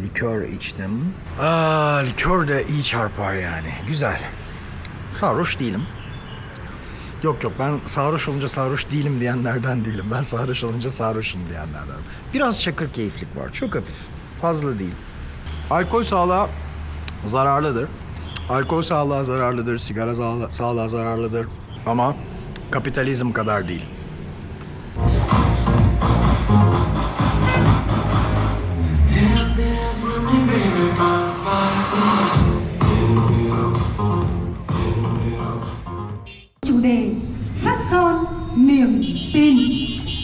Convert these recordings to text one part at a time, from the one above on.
likör içtim. Likör de iyi çarpar yani. Güzel. Sarhoş değilim. Yok ben sarhoş olunca sarhoş değilim diyenlerden değilim. Ben sarhoş olunca sarhoşum diyenlerden. Biraz çakır keyiflik var. Çok hafif. Fazla değil. Alkol sağlığa zararlıdır. Alkol sağlığa zararlıdır. Sigara sağlığa zararlıdır. Ama kapitalizm kadar değil. Chủ đề sắt son niềm tin.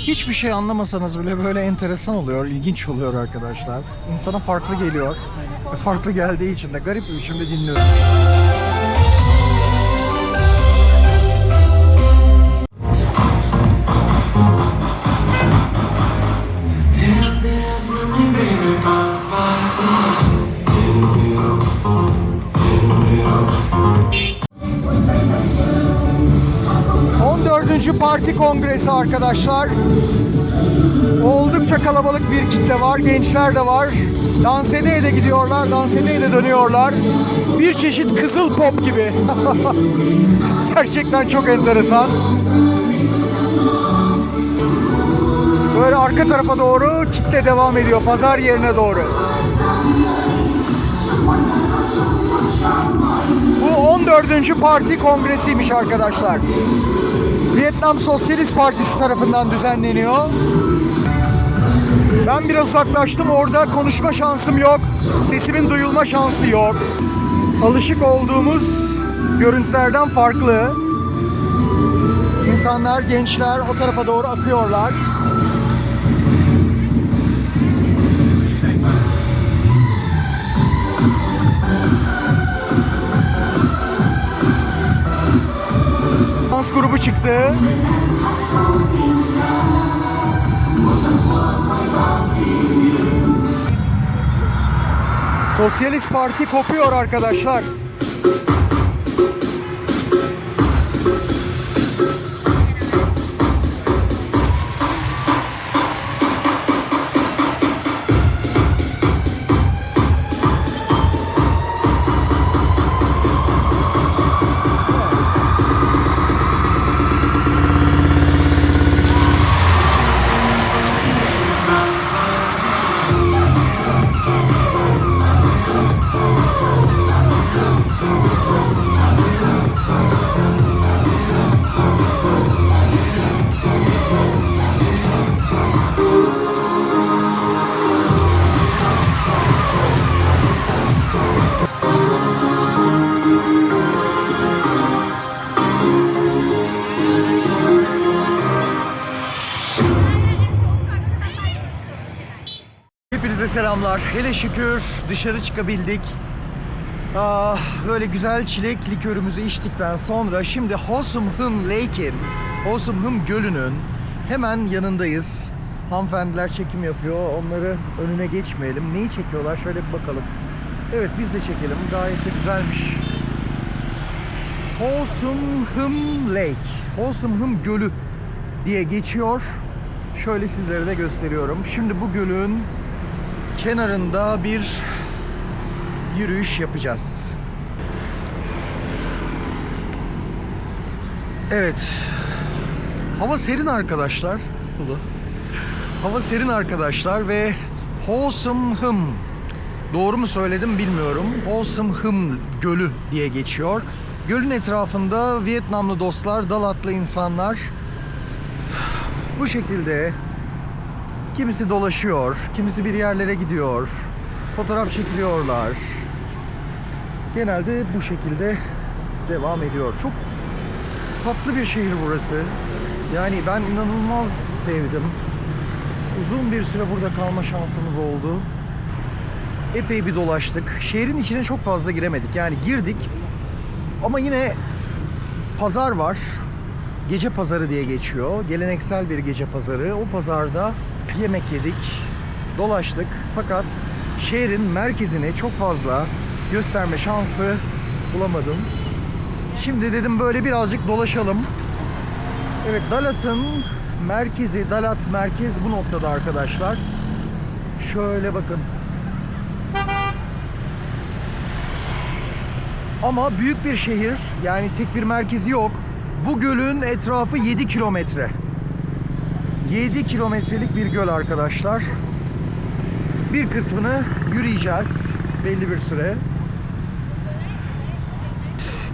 Hiçbir şey anlamasanız bile böyle enteresan oluyor, ilginç oluyor arkadaşlar. İnsana farklı geliyor. Ve farklı geldiği için de garip bir biçimde dinliyorum. Parti kongresi arkadaşlar. Oldukça kalabalık bir kitle var. Gençler de var. Dans ede de gidiyorlar. Dans ede de dönüyorlar. Bir çeşit kızıl pop gibi. Gerçekten çok enteresan. Böyle arka tarafa doğru kitle devam ediyor. Pazar yerine doğru. Bu 14. Parti kongresiymiş arkadaşlar. Vietnam Sosyalist Partisi tarafından düzenleniyor. Ben biraz uzaklaştım. Orada konuşma şansım yok. Sesimin duyulma şansı yok. Alışık olduğumuz görüntülerden farklı. İnsanlar, gençler o tarafa doğru akıyorlar. Dans grubu çıktı. Sosyalist Parti kopuyor arkadaşlar. Hepinize selamlar. Hele şükür dışarı çıkabildik. Böyle güzel çilek likörümüzü içtikten sonra şimdi Ho Sum Hum Lake'in, Ho Sum Hum Gölü'nün hemen yanındayız. Hanımefendiler çekim yapıyor. Onları önüne geçmeyelim. Neyi çekiyorlar? Şöyle bir bakalım. Evet biz de çekelim. Gayet de güzelmiş. Ho Sum Hum Lake, Ho Sum Hum Gölü diye geçiyor. Şöyle sizlere de gösteriyorum. Şimdi bu gölün kenarında bir yürüyüş yapacağız. Evet. Hava serin arkadaşlar. Hava serin arkadaşlar ve Ho Sum Hum, doğru mu söyledim bilmiyorum. Ho Sum Hum Gölü diye geçiyor. Gölün etrafında Vietnamlı dostlar, Dalatlı insanlar bu şekilde kimisi dolaşıyor, kimisi bir yerlere gidiyor, fotoğraf çekiliyorlar. Genelde bu şekilde devam ediyor. Çok tatlı bir şehir burası. Yani ben inanılmaz sevdim. Uzun bir süre burada kalma şansımız oldu. Epey bir dolaştık. Şehrin içine çok fazla giremedik. Yani girdik ama yine pazar var. Gece pazarı diye geçiyor. Geleneksel bir gece pazarı. O pazarda yemek yedik, dolaştık. Fakat şehrin merkezini çok fazla gösterme şansı bulamadım. Şimdi dedim böyle birazcık dolaşalım. Evet, Dalat'ın merkezi, Dalat merkez bu noktada arkadaşlar. Şöyle bakın. Ama büyük bir şehir, yani tek bir merkezi yok. Bu gölün etrafı 7 kilometre. 7 kilometrelik bir göl arkadaşlar. Bir kısmını yürüyeceğiz belli bir süre.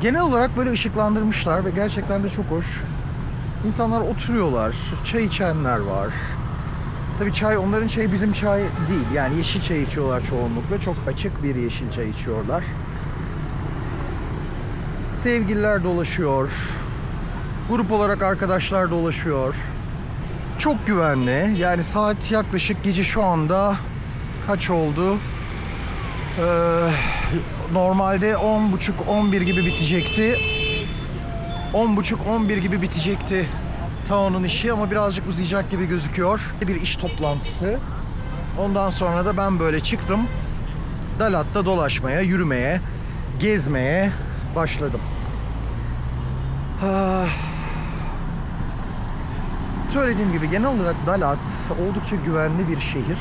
Genel olarak böyle ışıklandırmışlar ve gerçekten de çok hoş. İnsanlar oturuyorlar, çay içenler var. Tabii çay, onların çayı bizim çay değil. Yani yeşil çay içiyorlar çoğunlukla. Çok açık bir yeşil çay içiyorlar. Sevgililer dolaşıyor. Grup olarak arkadaşlar dolaşıyor. Çok güvenli. Yani saat yaklaşık gece şu anda kaç oldu? Normalde 10.30-11 gibi bitecekti. 10.30-11 gibi bitecekti Tao'nun işi ama birazcık uzayacak gibi gözüküyor. Bir iş toplantısı. Ondan sonra da ben böyle çıktım. Dalat'ta dolaşmaya, yürümeye, gezmeye başladım. Söylediğim gibi genel olarak Dalat oldukça güvenli bir şehir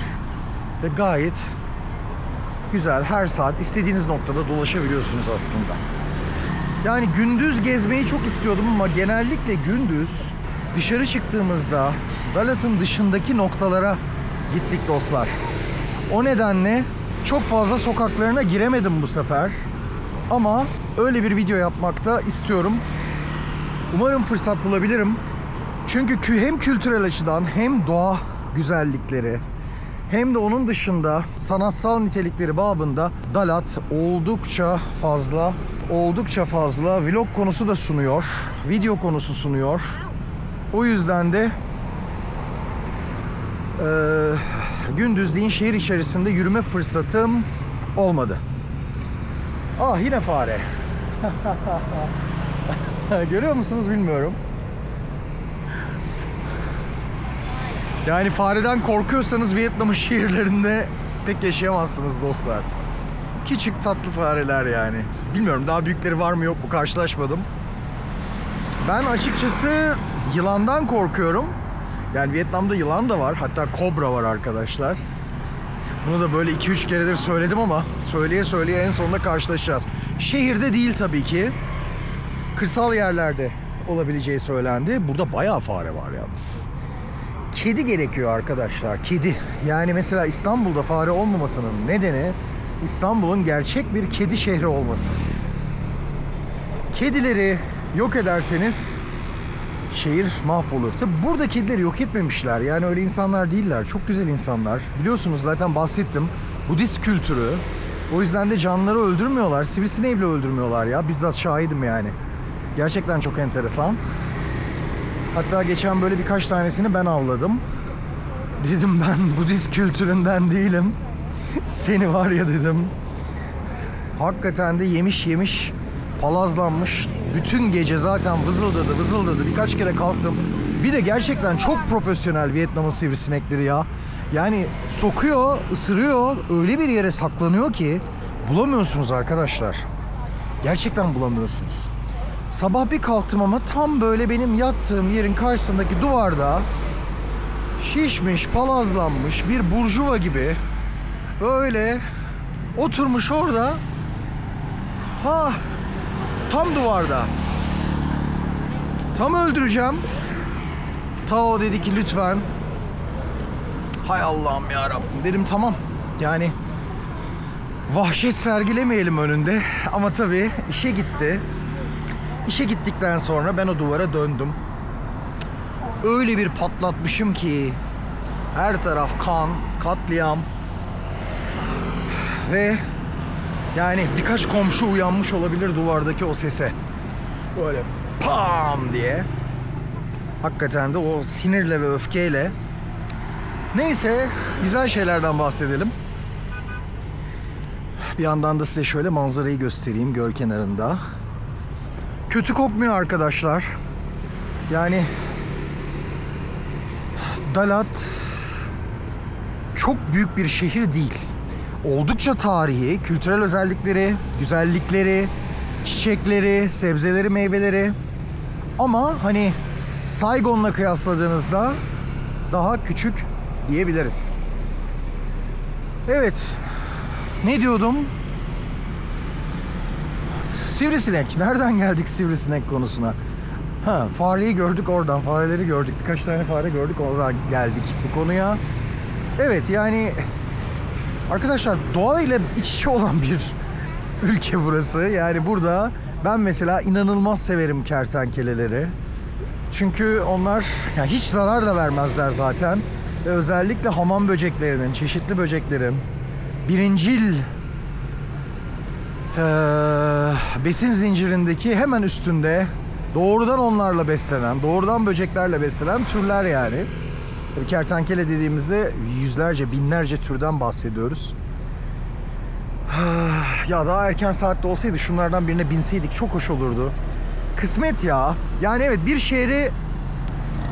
ve gayet güzel. Her saat istediğiniz noktada dolaşabiliyorsunuz aslında. Yani gündüz gezmeyi çok istiyordum ama genellikle gündüz dışarı çıktığımızda Dalat'ın dışındaki noktalara gittik dostlar. O nedenle çok fazla sokaklarına giremedim bu sefer. Ama öyle bir video yapmak da istiyorum. Umarım fırsat bulabilirim. Çünkü hem kültürel açıdan hem doğa güzellikleri hem de onun dışında sanatsal nitelikleri babında Dalat oldukça fazla vlog konusu da sunuyor. Video konusu sunuyor. O yüzden de gündüzleyin şehir içerisinde yürüme fırsatım olmadı. Ah, yine fare. Görüyor musunuz bilmiyorum. Yani fareden korkuyorsanız Vietnam'ın şehirlerinde pek yaşayamazsınız dostlar. Küçük tatlı fareler yani. Bilmiyorum daha büyükleri var mı yok mu, karşılaşmadım. Ben açıkçası yılandan korkuyorum. Yani Vietnam'da yılan da var. Hatta kobra var arkadaşlar. Bunu da böyle 2-3 keredir söyledim ama söyleye en sonunda karşılaşacağız. Şehirde değil tabii ki. Kırsal yerlerde olabileceği söylendi. Burada bayağı fare var yalnız. Kedi gerekiyor arkadaşlar. Kedi. Yani mesela İstanbul'da fare olmamasının nedeni İstanbul'un gerçek bir kedi şehri olması. Kedileri yok ederseniz şehir mahvolur. Tabi burada kedileri yok etmemişler. Yani öyle insanlar değiller. Çok güzel insanlar. Biliyorsunuz zaten bahsettim. Budist kültürü. O yüzden de canlıları öldürmüyorlar. Sivrisineği bile öldürmüyorlar ya. Bizzat şahidim yani. Gerçekten çok enteresan. Hatta geçen böyle birkaç tanesini ben avladım. Dedim ben Budist kültüründen değilim. Seni var ya dedim. Hakikaten de yemiş palazlanmış. Bütün gece zaten vızıldadı. Birkaç kere kalktım. Bir de gerçekten çok profesyonel Vietnam'ın sivrisinekleri ya. Yani sokuyor, ısırıyor. Öyle bir yere saklanıyor ki bulamıyorsunuz arkadaşlar. Gerçekten bulamıyorsunuz. Sabah bir kalktım ama tam böyle benim yattığım yerin karşısındaki duvarda şişmiş, palazlanmış bir burjuva gibi böyle oturmuş orada. Tam duvarda. Tam öldüreceğim. Tao dedi ki lütfen. Hay Allah'ım ya Rabbim dedim, tamam. Yani vahşet sergilemeyelim önünde. Ama tabii işe gitti. İşe gittikten sonra ben o duvara döndüm. Öyle bir patlatmışım ki her taraf kan, katliam. Ve yani birkaç komşu uyanmış olabilir duvardaki o sese. Böyle pam diye. Hakikaten de o sinirle ve öfkeyle. Neyse, güzel şeylerden bahsedelim. Bir yandan da size şöyle manzarayı göstereyim göl kenarında. Kötü kokmuyor arkadaşlar. Yani Dalat çok büyük bir şehir değil. Oldukça tarihi, kültürel özellikleri, güzellikleri, çiçekleri, sebzeleri, meyveleri. Ama hani Saigon'la kıyasladığınızda daha küçük diyebiliriz. Evet. Ne diyordum? Sivrisinek. Nereden geldik sivrisinek konusuna? Ha, fareyi gördük oradan. Fareleri gördük. Birkaç tane fare gördük. Oradan geldik bu konuya. Evet yani arkadaşlar doğayla iç içe olan bir ülke burası. Yani burada ben mesela inanılmaz severim kertenkeleleri. Çünkü onlar yani hiç zarar da vermezler zaten. Ve özellikle hamam böceklerinin, çeşitli böceklerin birincil besin zincirindeki hemen üstünde doğrudan onlarla beslenen, doğrudan böceklerle beslenen türler yani. Tabii kertenkele dediğimizde yüzlerce, binlerce türden bahsediyoruz. Ya daha erken saatte olsaydı şunlardan birine binseydik çok hoş olurdu. Kısmet ya. Yani evet bir şehri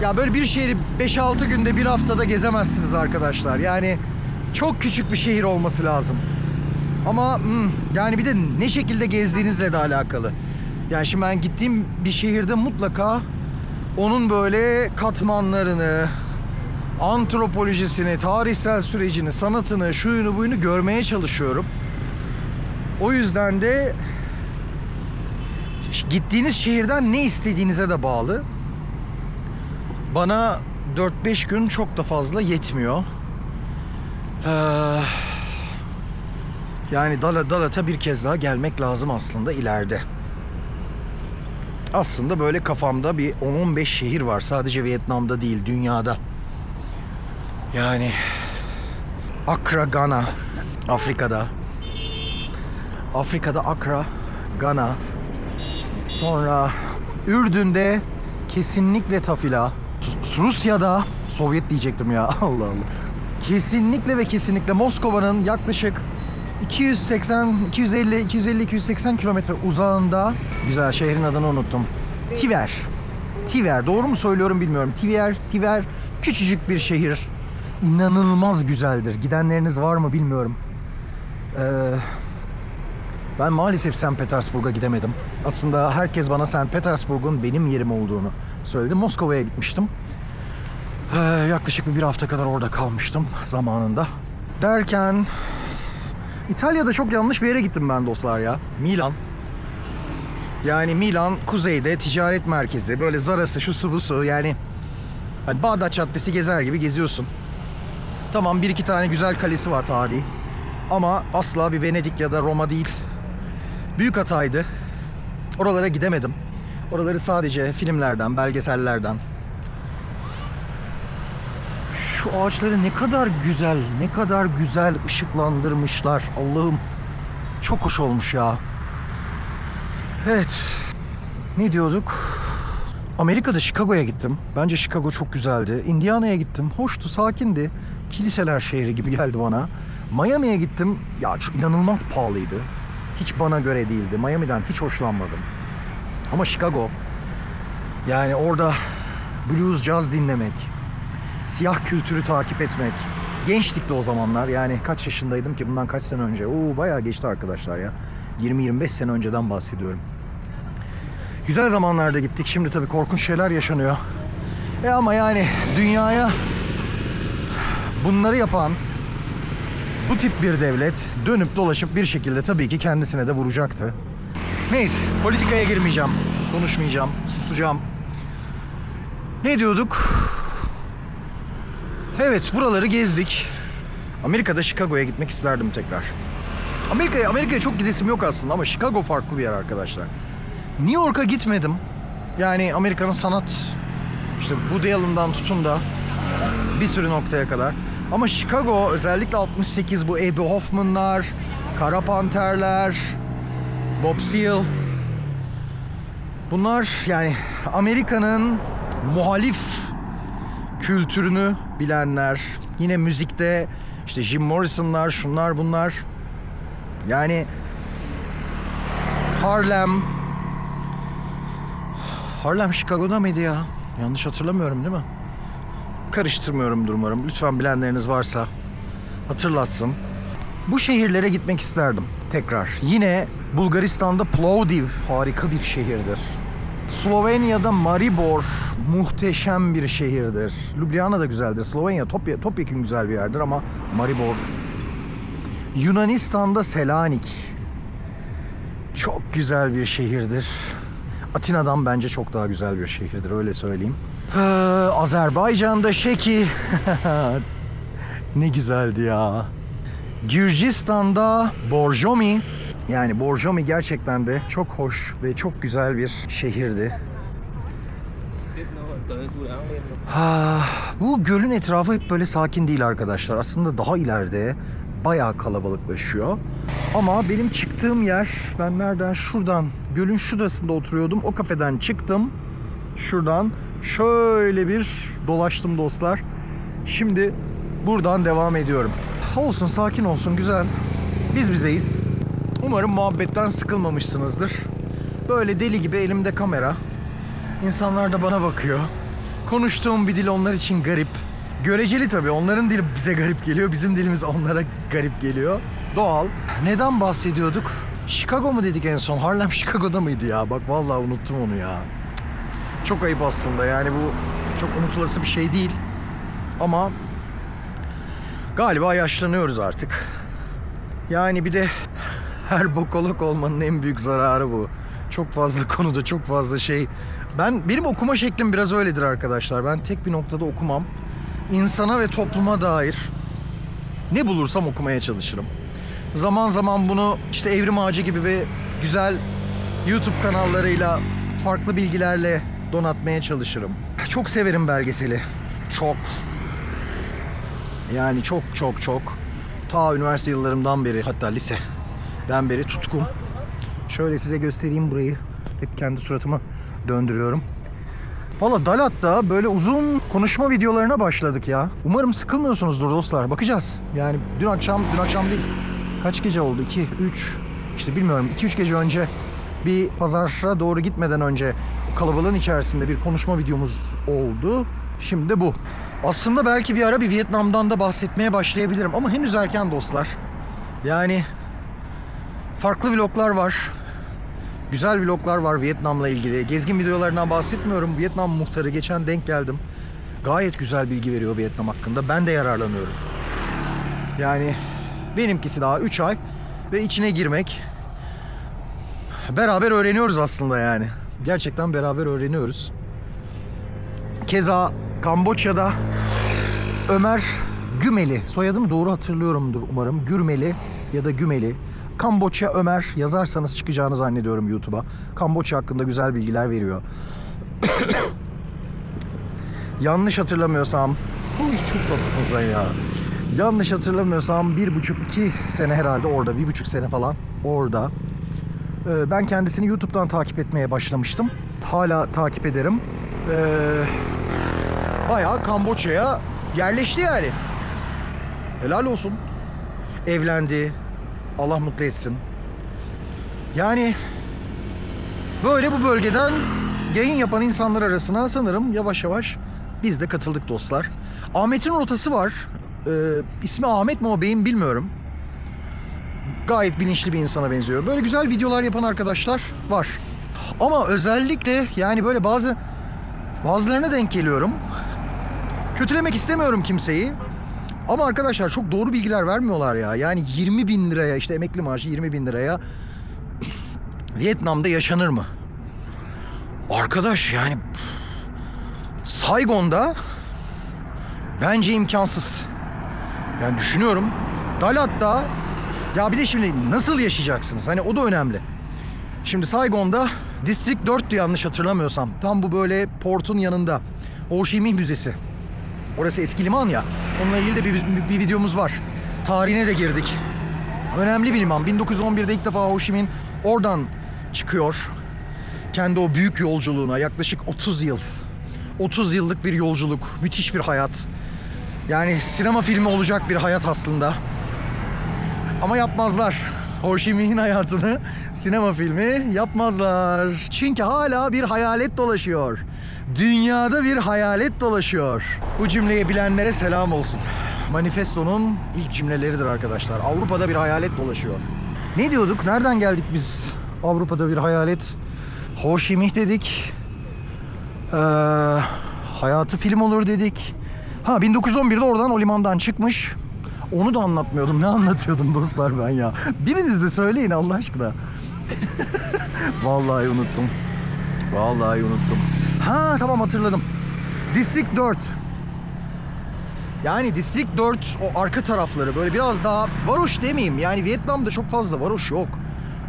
ya böyle bir şehri 5-6 günde bir haftada gezemezsiniz arkadaşlar. Yani çok küçük bir şehir olması lazım. Ama yani bir de ne şekilde gezdiğinizle de alakalı. Yani şimdi ben gittiğim bir şehirde mutlaka onun böyle katmanlarını, antropolojisini, tarihsel sürecini, sanatını, şuyunu buyunu görmeye çalışıyorum. O yüzden de gittiğiniz şehirden ne istediğinize de bağlı. Bana 4-5 gün çok da fazla yetmiyor. Yani Dalat'a bir kez daha gelmek lazım aslında ileride. Aslında böyle kafamda bir 10-15 şehir var. Sadece Vietnam'da değil, dünyada. Yani Accra, Gana, Afrika'da. Afrika'da Accra, Gana. Sonra Ürdün'de kesinlikle Tafila. Rusya'da, Sovyet diyecektim ya. Allah Allah. Kesinlikle ve kesinlikle Moskova'nın yaklaşık 250-280 kilometre uzağında, güzel şehrin adını unuttum. Tver. Tver, doğru mu söylüyorum bilmiyorum. Tver küçücük bir şehir. İnanılmaz güzeldir. Gidenleriniz var mı bilmiyorum. Ben maalesef St. Petersburg'a gidemedim. Aslında herkes bana St. Petersburg'un benim yerim olduğunu söyledi. Moskova'ya gitmiştim. Yaklaşık bir hafta kadar orada kalmıştım zamanında. Derken İtalya'da çok yanlış bir yere gittim ben dostlar ya. Milan. Yani Milan kuzeyde ticaret merkezi. Böyle Zara'sı, şusu busu yani. Hani Bağdat Caddesi gezer gibi geziyorsun. Tamam bir iki tane güzel kalesi var tarihi. Ama asla bir Venedik ya da Roma değil. Büyük hataydı. Oralara gidemedim. Oraları sadece filmlerden, belgesellerden. Şu ağaçları ne kadar güzel, ne kadar güzel ışıklandırmışlar. Allah'ım çok hoş olmuş ya. Evet. Ne diyorduk? Amerika'da Chicago'ya gittim. Bence Chicago çok güzeldi. Indiana'ya gittim. Hoştu, sakindi. Kiliseler şehri gibi geldi bana. Miami'ye gittim. Ya çok inanılmaz pahalıydı. Hiç bana göre değildi. Miami'den hiç hoşlanmadım. Ama Chicago, yani orada blues, caz dinlemek, siyah kültürü takip etmek. Gençtik de o zamanlar. Yani kaç yaşındaydım ki bundan kaç sene önce? Bayağı geçti arkadaşlar ya. 20-25 sene önceden bahsediyorum. Güzel zamanlarda gittik. Şimdi tabii korkunç şeyler yaşanıyor. Ama yani dünyaya bunları yapan bu tip bir devlet dönüp dolaşıp bir şekilde tabii ki kendisine de vuracaktı. Neyse, politikaya girmeyeceğim. Konuşmayacağım. Susacağım. Ne diyorduk? Evet, buraları gezdik. Amerika'da Chicago'ya gitmek isterdim tekrar. Amerika'ya çok gidesim yok aslında ama Chicago farklı bir yer arkadaşlar. New York'a gitmedim. Yani Amerika'nın sanat, işte Woody Allen'dan tutun da bir sürü noktaya kadar. Ama Chicago, özellikle 68, bu Abbie Hoffman'lar, Kara Panterler, Bob Seale. Bunlar yani Amerika'nın muhalif kültürünü bilenler. Yine müzikte işte Jim Morrison'lar, şunlar bunlar. Yani Harlem Chicago'da mıydı ya? Yanlış hatırlamıyorum değil mi? Karıştırmıyorumdur umarım. Lütfen bilenleriniz varsa hatırlatsın. Bu şehirlere gitmek isterdim tekrar. Yine Bulgaristan'da Plovdiv harika bir şehirdir. Slovenya'da Maribor muhteşem bir şehirdir. Ljubljana da güzeldir. Slovenya topyekun güzel bir yerdir ama Maribor. Yunanistan'da Selanik. çok güzel bir şehirdir. Atina'dan bence çok daha güzel bir şehirdir, öyle söyleyeyim. Azerbaycan'da Şeki. Ne güzeldi ya. Gürcistan'da Borjomi. Yani Borjomi gerçekten de çok hoş ve çok güzel bir şehirdi. Bu gölün etrafı hep böyle sakin değil arkadaşlar. Aslında daha ileride bayağı kalabalıklaşıyor. Ama benim çıktığım yer, ben nereden? Şuradan, gölün şurasında oturuyordum. O kafeden çıktım. Şuradan şöyle bir dolaştım dostlar. Şimdi buradan devam ediyorum. Olsun, sakin olsun, güzel. Biz bizeyiz. Umarım muhabbetten sıkılmamışsınızdır. Böyle deli gibi elimde kamera. İnsanlar da bana bakıyor. Konuştuğum bir dil onlar için garip. Göreceli tabii. Onların dili bize garip geliyor. Bizim dilimiz onlara garip geliyor. Doğal. Neden bahsediyorduk? Chicago mu dedik en son? Harlem Chicago'da mıydı ya? Bak vallahi unuttum onu ya. Çok ayıp aslında. Yani bu çok unutulası bir şey değil. Ama galiba yaşlanıyoruz artık. Yani bir de her bokolog olmanın en büyük zararı bu. Çok fazla konuda çok fazla şey. Benim okuma şeklim biraz öyledir arkadaşlar. Ben tek bir noktada okumam. İnsana ve topluma dair ne bulursam okumaya çalışırım. Zaman zaman bunu işte Evrim Ağacı gibi bir güzel YouTube kanallarıyla farklı bilgilerle donatmaya çalışırım. Çok severim belgeseli. Çok. Yani çok. Ta üniversite yıllarımdan beri, hatta liseden beri tutkum. Şöyle size göstereyim burayı. Hep kendi suratımı döndürüyorum. Valla Dalat'ta böyle uzun konuşma videolarına başladık ya. Umarım sıkılmıyorsunuzdur dostlar. Bakacağız. Yani dün akşam değil. Kaç gece oldu? 2, 3, işte bilmiyorum. 2-3 gece önce bir pazara doğru gitmeden önce kalabalığın içerisinde bir konuşma videomuz oldu. Şimdi bu. Aslında belki bir ara bir Vietnam'dan da bahsetmeye başlayabilirim ama henüz erken dostlar. Yani farklı vloglar var. Güzel vloglar var Vietnam'la ilgili. Gezgin videolarından bahsetmiyorum. Vietnam muhtarı geçen denk geldim. Gayet güzel bilgi veriyor Vietnam hakkında. Ben de yararlanıyorum. Yani benimkisi daha 3 ay ve içine girmek. Beraber öğreniyoruz aslında yani. Gerçekten beraber öğreniyoruz. Keza Kamboçya'da Ömer Gümeli, soyadımı doğru hatırlıyorumdur umarım. Gürmeli ya da Gümeli. Kamboçya Ömer yazarsanız çıkacağını zannediyorum YouTube'a. Kamboçya hakkında güzel bilgiler veriyor. Yanlış hatırlamıyorsam, çok tatlısın sen ya. Yanlış hatırlamıyorsam 1,5-2 sene herhalde orada, 1,5 sene falan orada. Ben kendisini YouTube'dan takip etmeye başlamıştım. Hala takip ederim. Bayağı Kamboçya'ya yerleşti yani. Helal olsun. Evlendi. Allah mutlu etsin. Yani böyle bu bölgeden yayın yapan insanlar arasına sanırım yavaş yavaş biz de katıldık dostlar. Ahmet'in rotası var. İsmi Ahmet mi o beyim bilmiyorum. Gayet bilinçli bir insana benziyor. Böyle güzel videolar yapan arkadaşlar var. Ama özellikle yani böyle bazılarına denk geliyorum. Kötülemek istemiyorum kimseyi. Ama arkadaşlar çok doğru bilgiler vermiyorlar ya. Yani 20.000 liraya, işte emekli maaşı 20.000 liraya Vietnam'da yaşanır mı? Arkadaş yani Saigon'da bence imkansız. Yani düşünüyorum. Dalat'ta ya bir de şimdi nasıl yaşayacaksınız? Hani o da önemli. Şimdi Saigon'da District 4'tü yanlış hatırlamıyorsam. Tam bu böyle portun yanında. Ho Chi Minh Müzesi. Orası eski liman ya. Onunla ilgili de bir videomuz var. Tarihine de girdik. Önemli bir liman. 1911'de ilk defa Ho Chi Minh oradan çıkıyor. Kendi o büyük yolculuğuna yaklaşık 30 yıl. 30 yıllık bir yolculuk. Müthiş bir hayat. Yani sinema filmi olacak bir hayat aslında. Ama yapmazlar. Ho Chi Minh'in hayatını sinema filmi yapmazlar. Çünkü hala bir hayalet dolaşıyor. Dünyada bir hayalet dolaşıyor. Bu cümleyi bilenlere selam olsun. Manifesto'nun ilk cümleleridir arkadaşlar. Avrupa'da bir hayalet dolaşıyor. Ne diyorduk? Nereden geldik biz? Avrupa'da bir hayalet. Ho Chi Minh dedik. Hayatı film olur dedik. 1911'de oradan o limandan çıkmış. Onu da anlatmıyordum. Ne anlatıyordum dostlar ben ya? Biriniz de söyleyin Allah aşkına. Vallahi unuttum. Vallahi unuttum. Ha tamam, hatırladım. District 4. Yani District 4 o arka tarafları böyle biraz daha varoş demeyeyim. Yani Vietnam'da çok fazla varoş yok.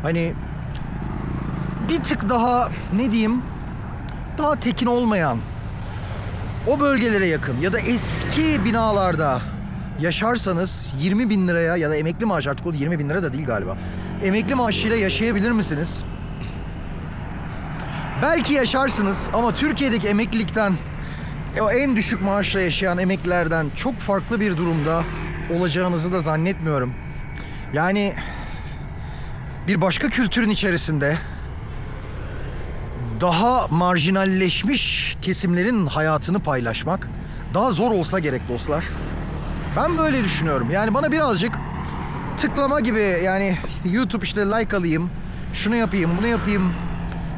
Hani bir tık daha ne diyeyim, daha tekin olmayan o bölgelere yakın ya da eski binalarda yaşarsanız 20 bin liraya ya da emekli maaş, artık o 20 bin lira da değil galiba. Emekli maaşıyla yaşayabilir misiniz? Belki yaşarsınız ama Türkiye'deki emeklilikten, o en düşük maaşla yaşayan emeklilerden çok farklı bir durumda olacağınızı da zannetmiyorum. Yani bir başka kültürün içerisinde daha marjinalleşmiş kesimlerin hayatını paylaşmak daha zor olsa gerek dostlar. Ben böyle düşünüyorum. Yani bana birazcık tıklama gibi, yani YouTube işte like alayım, şunu yapayım, bunu yapayım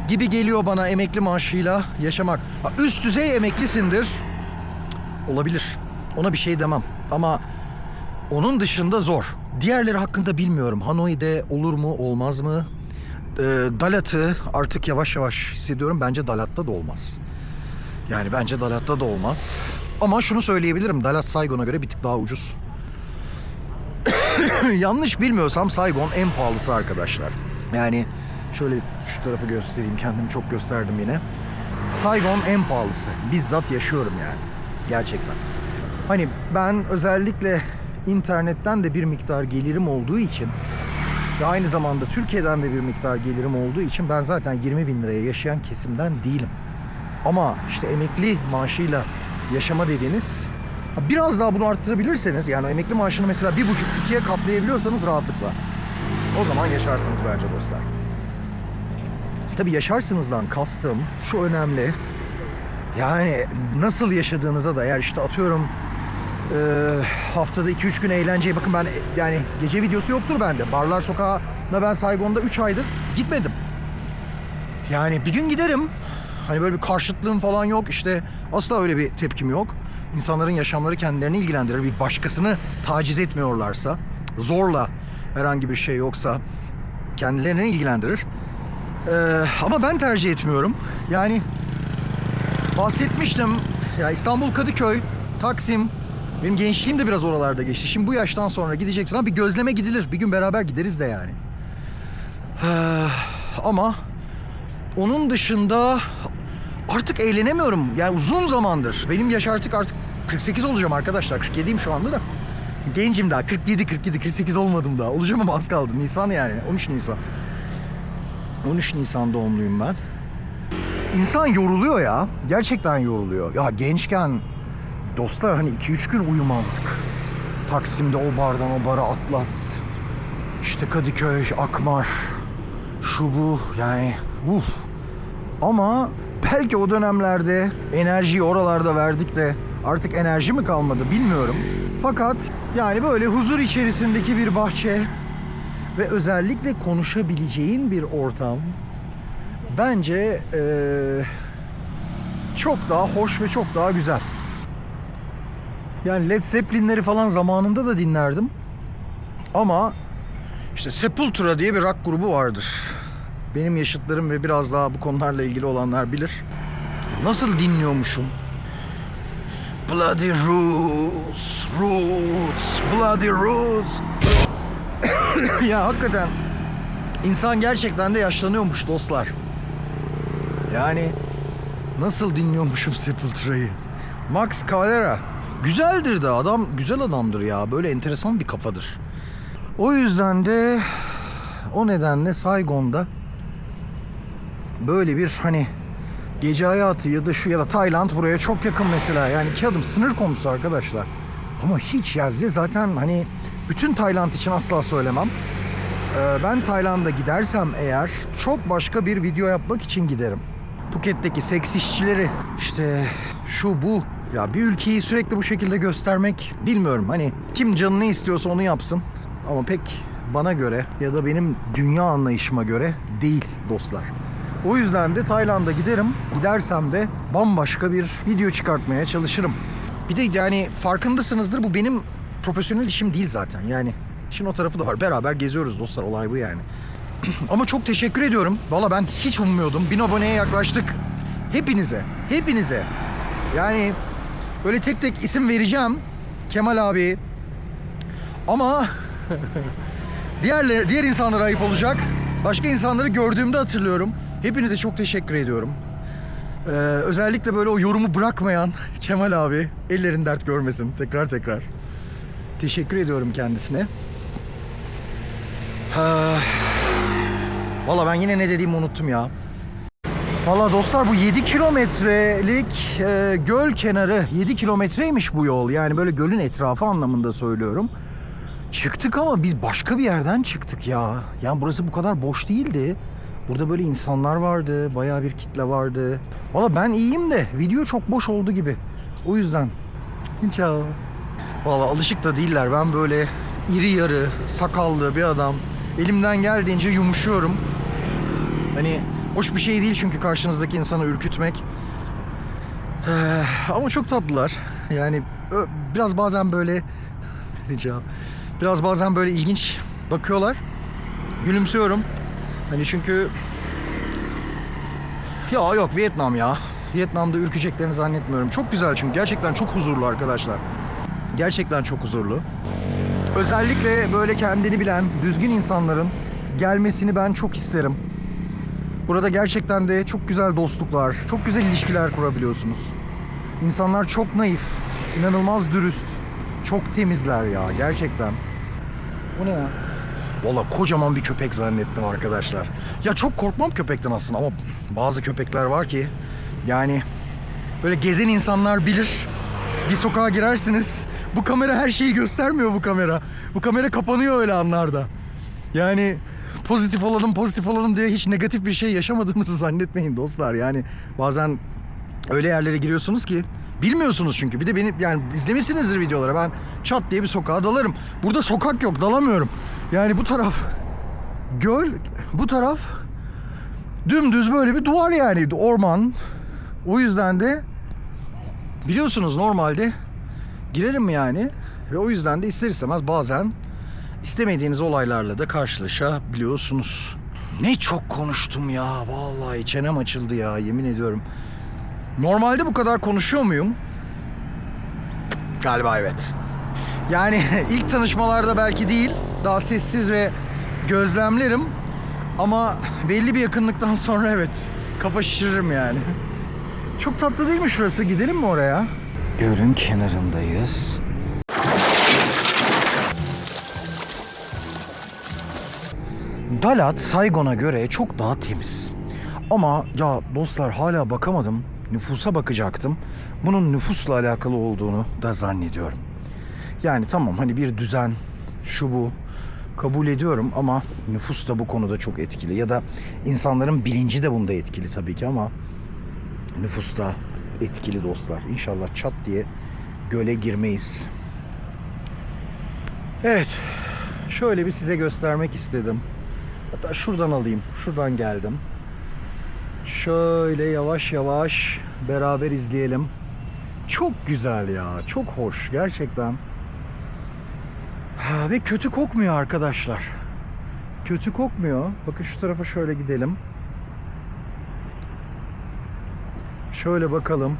gibi geliyor bana emekli maaşıyla yaşamak. Ha, üst düzey emeklisindir. Olabilir. Ona bir şey demem. Ama onun dışında zor. Diğerleri hakkında bilmiyorum. Hanoi'de olur mu, olmaz mı? Dalat'ı artık yavaş yavaş hissediyorum. Bence Dalat'ta da olmaz. Yani bence Dalat'ta da olmaz. Ama şunu söyleyebilirim. Dalat Saigon'a göre bir tık daha ucuz. Yanlış bilmiyorsam Saigon en pahalısı arkadaşlar. Yani şöyle şu tarafı göstereyim. Kendimi çok gösterdim yine. Saigon en pahalısı. Bizzat yaşıyorum yani. Gerçekten. Hani ben özellikle internetten de bir miktar gelirim olduğu için ve aynı zamanda Türkiye'den de bir miktar gelirim olduğu için ben zaten 20 bin liraya yaşayan kesimden değilim. Ama işte emekli maaşıyla yaşama dediğiniz, biraz daha bunu arttırabilirseniz, yani emekli maaşını mesela 1,5-2'ye katlayabiliyorsanız rahatlıkla, o zaman yaşarsınız bence dostlar. Tabii yaşarsınızdan kastım şu önemli. Yani nasıl yaşadığınıza da, eğer işte atıyorum haftada 2-3 gün eğlenceye, bakın ben yani gece videosu yoktur bende. Barlar Sokağı'na ben Saigon'da 3 aydır gitmedim. Yani bir gün giderim. Hani böyle bir karşıtlığım falan yok. İşte asla öyle bir tepkim yok. İnsanların yaşamları kendilerini ilgilendirir. Bir başkasını taciz etmiyorlarsa, zorla herhangi bir şey yoksa kendilerini ilgilendirir. Ama ben tercih etmiyorum. Yani bahsetmiştim. Ya İstanbul, Kadıköy, Taksim. Benim gençliğim de biraz oralarda geçti. Şimdi bu yaştan sonra gideceksin. Ha, bir gözleme gidilir. Bir gün beraber gideriz de yani. Ama onun dışında artık eğlenemiyorum. Yani uzun zamandır. Benim yaş artık 48 olacağım arkadaşlar. 47'yim şu anda da. Gencim daha. 48 olmadım daha. Olacağım ama az kaldı. Nisan yani. 13 Nisan. 13 Nisan doğumluyum ben. İnsan yoruluyor ya. Gerçekten yoruluyor. Ya gençken dostlar hani 2-3 gün uyumazdık. Taksim'de o bardan o bara Atlas. İşte Kadıköy, Akmar. Şu bu yani. Ama belki o dönemlerde enerjiyi oralarda verdik de artık enerji mi kalmadı bilmiyorum. Fakat yani böyle huzur içerisindeki bir bahçe ve özellikle konuşabileceğin bir ortam bence çok daha hoş ve çok daha güzel. Yani Led Zeppelin'leri falan zamanında da dinlerdim. Ama işte Sepultura diye bir rock grubu vardır. Benim yaşıtlarım ve biraz daha bu konularla ilgili olanlar bilir. Nasıl dinliyormuşum? Bloody Roots, Roots, Bloody Roots. Ya hakikaten insan gerçekten de yaşlanıyormuş dostlar. Yani nasıl dinliyormuşum Sepultura'yı? Max Cavalera. Güzeldir de adam, güzel adamdır ya. Böyle enteresan bir kafadır. O yüzden de o nedenle Saigon'da böyle bir hani gece hayatı ya da şu ya da Tayland buraya çok yakın mesela. Yani 2 adım sınır komşusu arkadaşlar. Ama hiç yazdı zaten, hani bütün Tayland için asla söylemem. Ben Tayland'a gidersem eğer çok başka bir video yapmak için giderim. Phuket'teki seks işçileri, işte şu bu. Ya bir ülkeyi sürekli bu şekilde göstermek, bilmiyorum, hani kim canı ne istiyorsa onu yapsın. Ama pek bana göre ya da benim dünya anlayışıma göre değil dostlar. O yüzden de Tayland'a giderim. Gidersem de bambaşka bir video çıkartmaya çalışırım. Bir de yani farkındasınızdır, bu benim profesyonel işim değil zaten. Yani işin o tarafı da var. Beraber geziyoruz dostlar, olay bu yani. Ama çok teşekkür ediyorum. Valla ben hiç ummuyordum. 1000 aboneye yaklaştık. Hepinize. Yani böyle tek tek isim vereceğim. Kemal abi. Ama diğer insanlara ayıp olacak. Başka insanları gördüğümde hatırlıyorum. Hepinize çok teşekkür ediyorum. Özellikle böyle o yorumu bırakmayan Kemal abi, ellerin dert görmesin. Tekrar teşekkür ediyorum kendisine. Valla ben yine ne dediğimi unuttum ya. Valla dostlar, bu 7 kilometrelik göl kenarı, 7 kilometreymiş bu yol. Yani böyle gölün etrafı anlamında söylüyorum. Çıktık ama biz başka bir yerden çıktık ya. Yani burası bu kadar boş değildi. Burada böyle insanlar vardı, bayağı bir kitle vardı. Valla ben iyiyim de video çok boş oldu gibi. O yüzden. Ciao. Valla alışık da değiller. Ben böyle iri yarı, sakallı bir adam. Elimden geldiğince yumuşuyorum. Hani hoş bir şey değil çünkü karşınızdaki insanı ürkütmek. Ama çok tatlılar. Yani biraz bazen böyle ilginç bakıyorlar. Gülümsüyorum. Hani çünkü ya yok, Vietnam ya. Vietnam'da ürkeceklerini zannetmiyorum. Çok güzel çünkü gerçekten çok huzurlu arkadaşlar. Gerçekten çok huzurlu. Özellikle böyle kendini bilen, düzgün insanların gelmesini ben çok isterim. Burada gerçekten de çok güzel dostluklar, çok güzel ilişkiler kurabiliyorsunuz. İnsanlar çok naif, inanılmaz dürüst, çok temizler ya gerçekten. Bu ne ya? Valla kocaman bir köpek zannettim arkadaşlar. Ya çok korkmam köpekten aslında ama bazı köpekler var ki yani böyle gezen insanlar bilir. Bir sokağa girersiniz. Bu kamera her şeyi göstermiyor bu kamera. Bu kamera kapanıyor öyle anlarda. Yani pozitif olalım diye hiç negatif bir şey yaşamadığımızı zannetmeyin dostlar. Yani bazen öyle yerlere giriyorsunuz ki bilmiyorsunuz çünkü. Bir de beni yani izlemişsinizdir videolara. Ben çat diye bir sokağa dalarım. Burada sokak yok, dalamıyorum. Yani bu taraf göl, bu taraf dümdüz böyle bir duvar yani orman. O yüzden de biliyorsunuz normalde girerim yani. Ve o yüzden de ister istemez bazen istemediğiniz olaylarla da karşılaşabiliyorsunuz. Ne çok konuştum ya. Vallahi çenem açıldı ya, yemin ediyorum. Normalde bu kadar konuşuyor muyum? Galiba evet. Yani ilk tanışmalarda belki değil. Daha sessiz ve gözlemlerim. Ama belli bir yakınlıktan sonra evet. Kafa şişiririm yani. Çok tatlı değil mi şurası? Gidelim mi oraya? Gölün kenarındayız. Dalat, Saigon'a göre çok daha temiz. Ama ya dostlar hala bakamadım. Nüfusa bakacaktım. Bunun nüfusla alakalı olduğunu da zannediyorum. Yani tamam hani bir düzen, şu bu kabul ediyorum ama nüfus da bu konuda çok etkili. Ya da insanların bilinci de bunda etkili tabii ki ama nüfus da etkili dostlar. İnşallah çat diye göle girmeyiz. Evet, şöyle bir size göstermek istedim. Hatta şuradan alayım, şuradan geldim. Şöyle yavaş yavaş beraber izleyelim. Çok güzel ya, çok hoş gerçekten. Ve kötü kokmuyor arkadaşlar. Kötü kokmuyor. Bakın şu tarafa şöyle gidelim. Şöyle bakalım.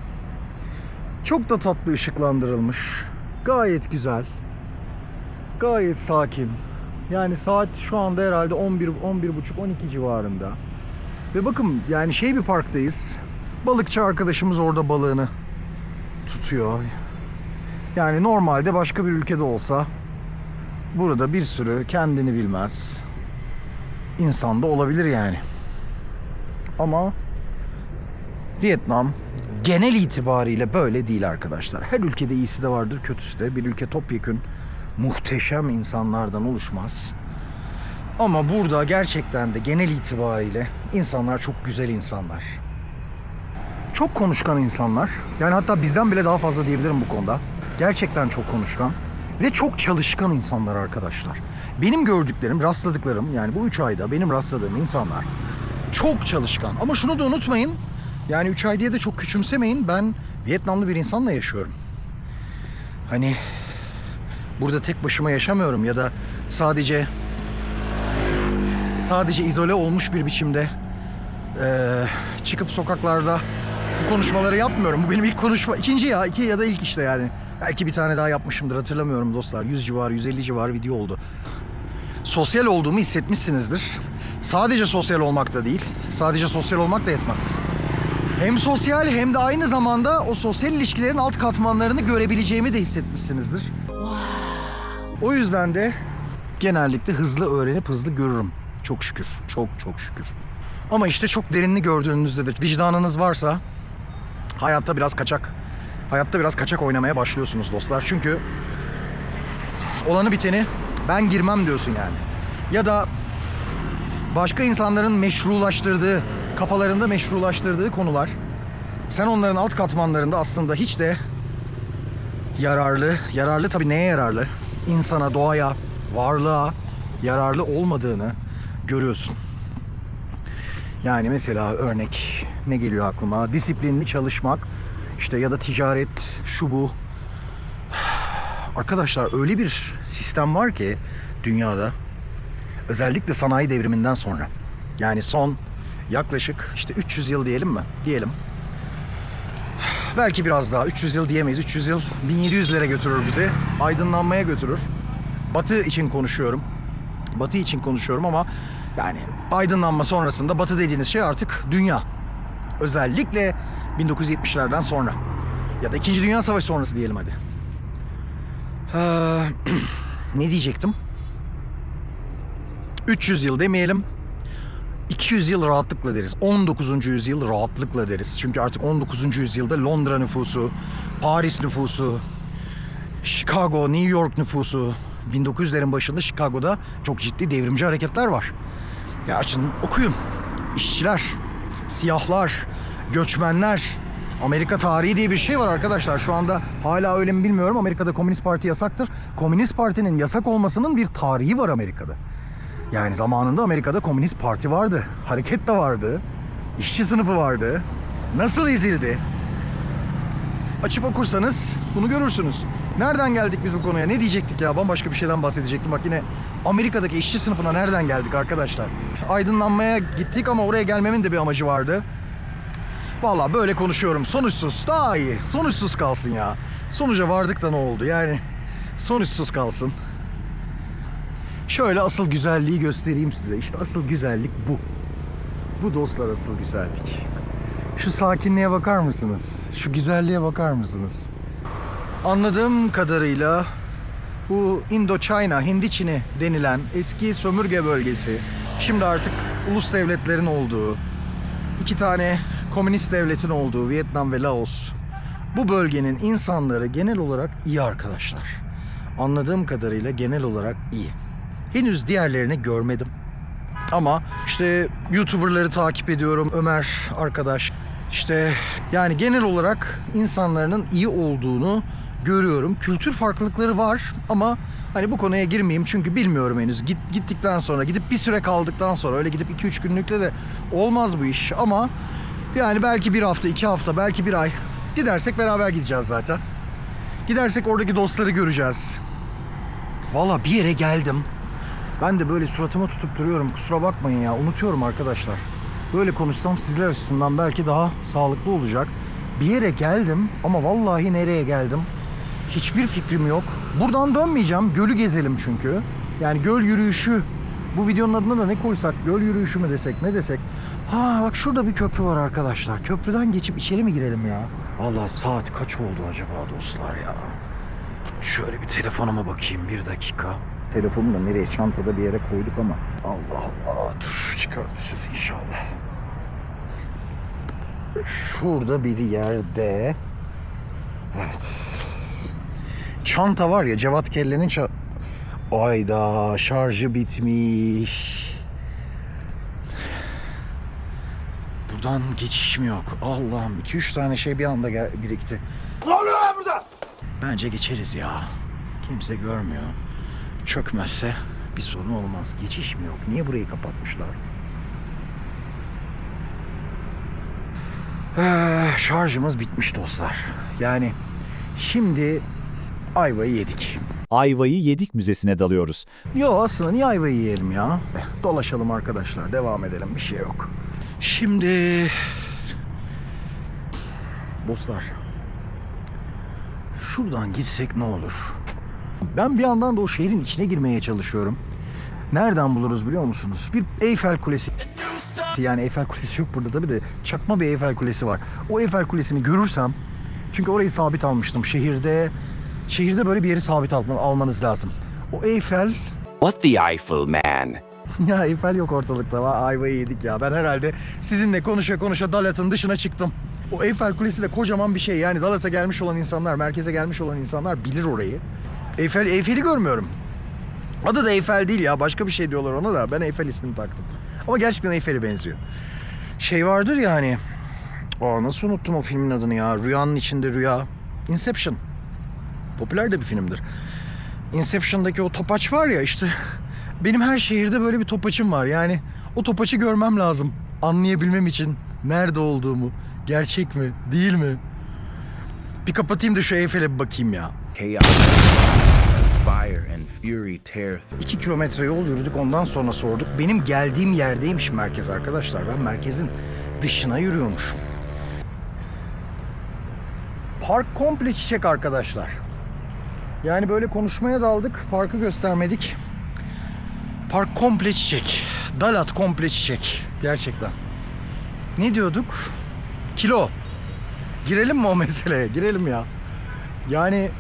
Çok da tatlı ışıklandırılmış. Gayet güzel. Gayet sakin. Yani saat şu anda herhalde 11, 11.30, 12 civarında. Ve bakın yani bir parktayız. Balıkçı arkadaşımız orada balığını tutuyor. Yani normalde başka bir ülkede olsa burada bir sürü kendini bilmez insan da olabilir yani. Ama Vietnam genel itibariyle böyle değil arkadaşlar. Her ülkede iyisi de vardır, kötüsü de. Bir ülke topyekün muhteşem insanlardan oluşmaz. Ama burada gerçekten de genel itibariyle insanlar çok güzel insanlar. Çok konuşkan insanlar. Yani hatta bizden bile daha fazla diyebilirim bu konuda. Gerçekten çok konuşkan. Ve çok çalışkan insanlar arkadaşlar. Benim gördüklerim, rastladıklarım yani bu 3 ayda benim rastladığım insanlar çok çalışkan. Ama şunu da unutmayın. Yani 3 ay diye de çok küçümsemeyin. Ben Vietnamlı bir insanla yaşıyorum. Hani burada tek başıma yaşamıyorum ya da sadece sadece izole olmuş bir biçimde çıkıp sokaklarda bu konuşmaları yapmıyorum. Bu benim ilk konuşma. İkinci ya da ilk işte yani. Belki bir tane daha yapmışımdır, hatırlamıyorum dostlar. 100 civarı, 150 civarı video oldu. Sosyal olduğumu hissetmişsinizdir. Sadece sosyal olmak da değil. Sadece sosyal olmak da yetmez. Hem sosyal hem de aynı zamanda o sosyal ilişkilerin alt katmanlarını görebileceğimi de hissetmişsinizdir. O yüzden de genellikle hızlı öğrenip hızlı görürüm. Çok şükür. Çok şükür. Ama işte çok derinini gördüğünüzde de vicdanınız varsa hayatta biraz kaçak oynamaya başlıyorsunuz dostlar. Çünkü olanı biteni ben girmem diyorsun yani. Ya da başka insanların meşrulaştırdığı, kafalarında meşrulaştırdığı konular, sen onların alt katmanlarında aslında hiç de yararlı tabii neye yararlı? İnsana, doğaya, varlığa yararlı olmadığını görüyorsun. Yani mesela örnek ne geliyor aklıma? Disiplinli çalışmak, işte ya da ticaret, şu bu. Arkadaşlar öyle bir sistem var ki dünyada, özellikle sanayi devriminden sonra, yani son yaklaşık işte 300 yıl diyelim mi? Diyelim. Belki biraz daha, 300 yıl diyemeyiz. 300 yıl 1700'lere götürür bizi. Aydınlanmaya götürür. Batı için konuşuyorum ama yani aydınlanma sonrasında Batı dediğiniz şey artık dünya. Özellikle 1970'lerden sonra. Ya da 2. Dünya Savaşı sonrası diyelim hadi. Ne diyecektim? 300 yıl demeyelim. 200 yıl rahatlıkla deriz. 19. yüzyıl rahatlıkla deriz. Çünkü artık 19. yüzyılda Londra nüfusu, Paris nüfusu, Chicago, New York nüfusu, 1900'lerin başında Chicago'da çok ciddi devrimci hareketler var. Ya açın okuyun. İşçiler, siyahlar, göçmenler, Amerika tarihi diye bir şey var arkadaşlar. Şu anda hala öyle mi bilmiyorum. Amerika'da Komünist Parti yasaktır. Komünist Parti'nin yasak olmasının bir tarihi var Amerika'da. Yani zamanında Amerika'da Komünist Parti vardı. Hareket de vardı. İşçi sınıfı vardı. Nasıl ezildi? Açıp okursanız bunu görürsünüz. Nereden geldik biz bu konuya? Ne diyecektik ya? Bambaşka bir şeyden bahsedecektim. Bak yine Amerika'daki işçi sınıfına nereden geldik arkadaşlar? Aydınlanmaya gittik ama oraya gelmemin de bir amacı vardı. Vallahi böyle konuşuyorum. Sonuçsuz. Daha iyi. Sonuçsuz kalsın ya. Sonuca vardık da ne oldu? Yani sonuçsuz kalsın. Şöyle asıl güzelliği göstereyim size. İşte asıl güzellik bu. Bu dostlar asıl güzellik. Şu sakinliğe bakar mısınız? Şu güzelliğe bakar mısınız? Anladığım kadarıyla bu Indochina, Hindi Çin'i denilen eski sömürge bölgesi, şimdi artık ulus devletlerin olduğu, 2 tane komünist devletin olduğu Vietnam ve Laos. Bu bölgenin insanları genel olarak iyi arkadaşlar. Anladığım kadarıyla genel olarak iyi. Henüz diğerlerini görmedim. Ama işte YouTuber'ları takip ediyorum. Ömer arkadaş. İşte yani genel olarak insanların iyi olduğunu görüyorum. Kültür farklılıkları var ama hani bu konuya girmeyeyim çünkü bilmiyorum henüz. Gittikten sonra, gidip bir süre kaldıktan sonra, öyle gidip 2-3 günlükle de olmaz bu iş. Ama yani belki 1 hafta, 2 hafta, belki 1 ay gidersek beraber gideceğiz zaten. Gidersek oradaki dostları göreceğiz. Valla bir yere geldim. Ben de böyle suratıma tutup duruyorum. Kusura bakmayın ya. Unutuyorum arkadaşlar. Böyle konuşsam sizler açısından belki daha sağlıklı olacak. Bir yere geldim ama vallahi nereye geldim hiçbir fikrim yok. Buradan dönmeyeceğim. Gölü gezelim çünkü. Yani göl yürüyüşü. Bu videonun adına da ne koysak? Göl yürüyüşü mü desek, ne desek? Ha bak şurada bir köprü var arkadaşlar. Köprüden geçip içeri mi girelim ya? Vallahi saat kaç oldu acaba dostlar ya? Şöyle bir telefonuma bakayım 1 dakika. Telefonu da nereye? Çantada bir yere koyduk ama. Allah Allah. Dur çıkartacağız inşallah. Şurada bir yerde. Evet. Çanta var ya, Cevat Kelle'nin Ayda şarjı bitmiş. Buradan geçiş mi yok? Allah'ım 2-3 tane şey bir anda birikti. Ne oluyor burada? Bence geçeriz ya. Kimse görmüyor. Çökmezse bir sorun olmaz. Geçiş mi yok? Niye burayı kapatmışlar? Şarjımız bitmiş dostlar. Yani şimdi ayvayı yedik. Ayvayı Yedik Müzesi'ne dalıyoruz. Yo, aslında niye ayvayı yiyelim ya? Dolaşalım arkadaşlar, devam edelim, bir şey yok. Şimdi... Dostlar, şuradan gitsek ne olur? Ben bir yandan da o şehrin içine girmeye çalışıyorum. Nereden buluruz biliyor musunuz? Bir Eyfel Kulesi. Yani Eyfel Kulesi yok burada tabii de çakma bir Eyfel Kulesi var. O Eyfel Kulesi'ni görürsem, çünkü orayı sabit almıştım. Şehirde böyle bir yeri sabit almanız lazım. O Eyfel... What the Eiffel, man? Ya Eyfel yok ortalıkta. Ayvayı yedik ya. Ben herhalde sizinle konuşa konuşa Dalat'ın dışına çıktım. O Eyfel Kulesi de kocaman bir şey. Yani Dalat'a gelmiş olan insanlar, merkeze gelmiş olan insanlar bilir orayı. Eyfel'i görmüyorum. Adı da Eyfel değil ya. Başka bir şey diyorlar ona da. Ben Eyfel ismini taktım. Ama gerçekten Eyfel'e benziyor. Şey vardır ya hani... nasıl unuttum o filmin adını ya? Rüyanın içinde rüya. Inception. Popüler de bir filmdir. Inception'daki o topaç var ya işte... Benim her şehirde böyle bir topaçım var. Yani o topaçı görmem lazım. Anlayabilmem için nerede olduğumu. Gerçek mi? Değil mi? Bir kapatayım da şu Eyfel'e bir bakayım ya. Chaos. Fire and fury tear 2 kilometre yol yürüdük, ondan sonra sorduk. Benim geldiğim yerdeymiş merkez arkadaşlar. Ben merkezin dışına yürüyormuşum. Park komple çiçek arkadaşlar. Yani böyle konuşmaya daldık, parkı göstermedik. Park komple çiçek. Dalat komple çiçek. Gerçekten. Ne diyorduk? Kilo. Girelim mi o meseleye? Girelim ya. Yani...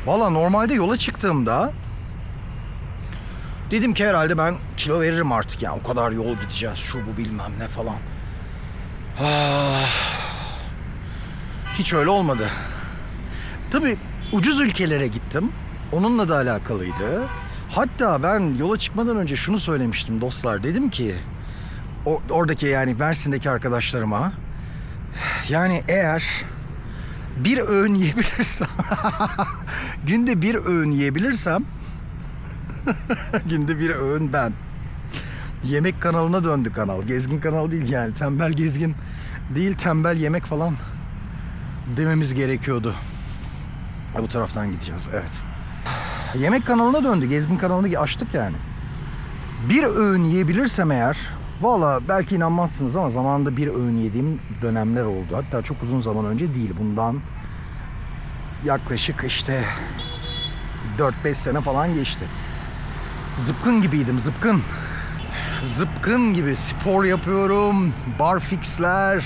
Valla normalde yola çıktığımda... Dedim ki herhalde ben kilo veririm artık ya. O kadar yol gideceğiz, şu bu bilmem ne falan. Hiç öyle olmadı. Tabii ucuz ülkelere gittim. Onunla da alakalıydı. Hatta ben yola çıkmadan önce şunu söylemiştim dostlar. Dedim ki oradaki yani Mersin'deki arkadaşlarıma, yani eğer bir öğün yiyebilirsem günde bir öğün yiyebilirsem günde bir öğün ben. Yemek kanalına döndü kanal. Gezgin kanal değil yani. Tembel gezgin değil, tembel yemek falan dememiz gerekiyordu. Bu taraftan gideceğiz, evet. Yemek kanalına döndü. Gezgin kanalını açtık yani. Bir öğün yiyebilirsem eğer, valla belki inanmazsınız ama zamanında bir öğün yediğim dönemler oldu. Hatta çok uzun zaman önce değil. Bundan yaklaşık işte 4-5 sene falan geçti. Zıpkın gibiydim, zıpkın. Zıpkın gibi spor yapıyorum. Barfix'ler,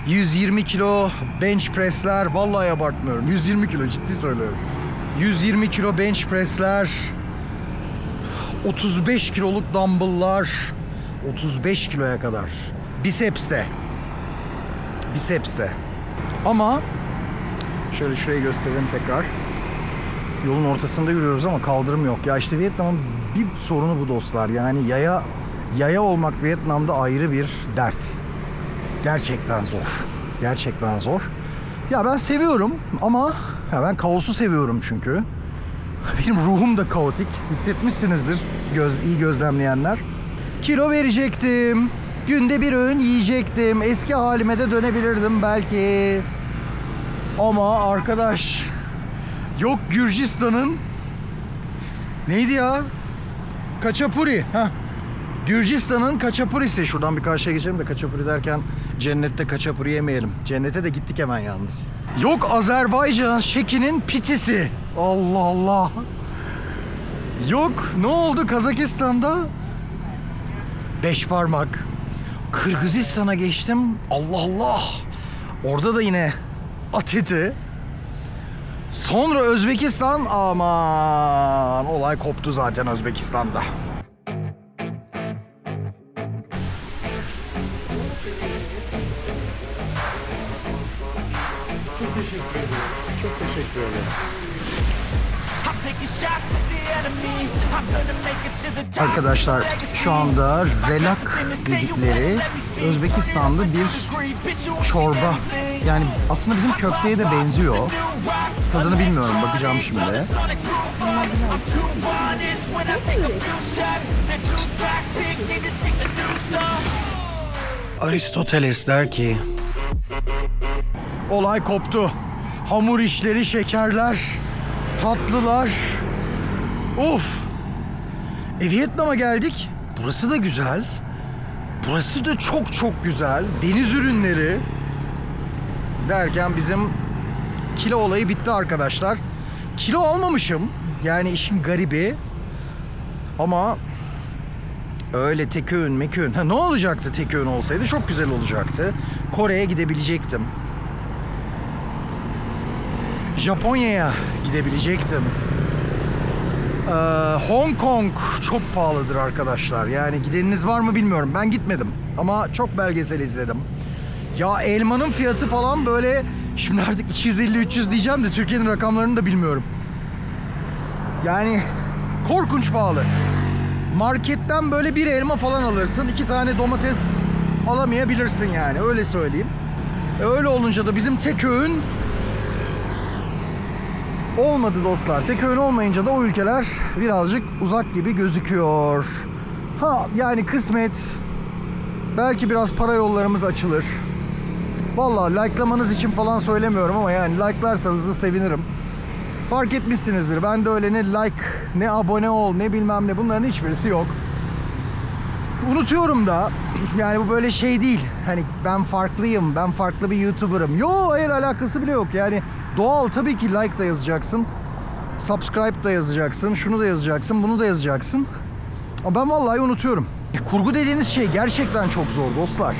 120 kilo bench press'ler. Vallahi abartmıyorum. 120 kilo, ciddi söylüyorum. 120 kilo bench press'ler. 35 kiloluk dumbbell'lar. 35 kiloya kadar. Biceps'te. Ama şöyle şurayı göstereyim tekrar. Yolun ortasında yürüyoruz ama kaldırım yok. Ya işte Vietnam'ın bir sorunu bu dostlar. Yani yaya olmak Vietnam'da ayrı bir dert. Gerçekten zor. Gerçekten zor. Ya ben seviyorum ama ya ben kaosu seviyorum çünkü. Benim ruhum da kaotik. Hissetmişsinizdir iyi gözlemleyenler. Kilo verecektim. Günde bir öğün yiyecektim. Eski halime de dönebilirdim belki. Ama arkadaş, yok Gürcistan'ın neydi ya? Kaçapuri. Gürcistan'ın kaçapurisi. Şuradan bir karşıya geçelim de kaçapuri derken cennette kaçapuri yemeyelim. Cennete de gittik hemen yalnız. Yok Azerbaycan Şeki'nin pitisi. Allah Allah. Yok ne oldu Kazakistan'da? 5 parmak. Kırgızistan'a geçtim. Allah Allah. Orada da yine at eti. Sonra Özbekistan, aman olay koptu zaten Özbekistan'da. Çok teşekkür ederim. Çok teşekkür ederim. Arkadaşlar şu anda relak dedikleri Özbekistan'da bir çorba. Yani aslında bizim köfteye de benziyor. Tadını bilmiyorum, bakacağım şimdi. Aristoteles der ki olay koptu. Hamur işleri, şekerler, tatlılar. Of. Vietnam'a geldik. Burası da güzel. Burası da çok çok güzel. Deniz ürünleri. Derken bizim kilo olayı bitti arkadaşlar. Kilo almamışım. Yani işin garibi. Ama öyle tek öğün mekün. Ne olacaktı tek öğün olsaydı? Çok güzel olacaktı. Kore'ye gidebilecektim. Japonya'ya gidebilecektim. Hong Kong çok pahalıdır arkadaşlar. Yani gideniniz var mı bilmiyorum. Ben gitmedim. Ama çok belgesel izledim. Ya elmanın fiyatı falan böyle... Şimdi artık 250-300 diyeceğim de Türkiye'nin rakamlarını da bilmiyorum. Yani korkunç pahalı. Marketten böyle bir elma falan alırsın. 2 tane domates alamayabilirsin yani. Öyle söyleyeyim. Öyle olunca da bizim tek öğün olmadı dostlar. Tek öğün olmayınca da o ülkeler birazcık uzak gibi gözüküyor. Ha yani kısmet. Belki biraz para yollarımız açılır. Vallahi likelamanız için falan söylemiyorum ama yani like'larsanız da sevinirim. Fark etmişsinizdir. Ben de öyle ne like, ne abone ol, ne bilmem ne, bunların hiçbirisi yok. Unutuyorum da. Yani bu böyle şey değil. Hani ben farklıyım, ben farklı bir YouTuber'ım. Yo, hayır, alakası bile yok. Yani doğal, tabii ki like da yazacaksın. Subscribe da yazacaksın. Şunu da yazacaksın, bunu da yazacaksın. Ama ben vallahi unutuyorum. Kurgu dediğiniz şey gerçekten çok zor dostlar.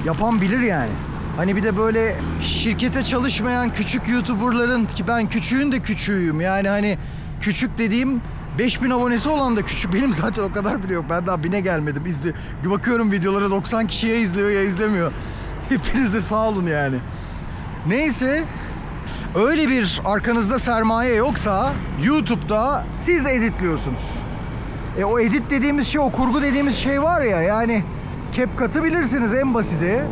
Yapan bilir yani. Hani bir de böyle şirkete çalışmayan küçük YouTuber'ların, ki ben küçüğün de küçüğüyüm. Yani hani küçük dediğim 5000 abonesi olan da küçük. Benim zaten o kadar bile yok. Ben daha 1000'e gelmedim. Bir bakıyorum videolara 90 kişiye izliyor ya izlemiyor. Hepiniz de sağ olun yani. Neyse. Öyle bir arkanızda sermaye yoksa YouTube'da siz editliyorsunuz. O edit dediğimiz şey, o kurgu dediğimiz şey var ya, yani CapCut'ı bilirsiniz en basiti.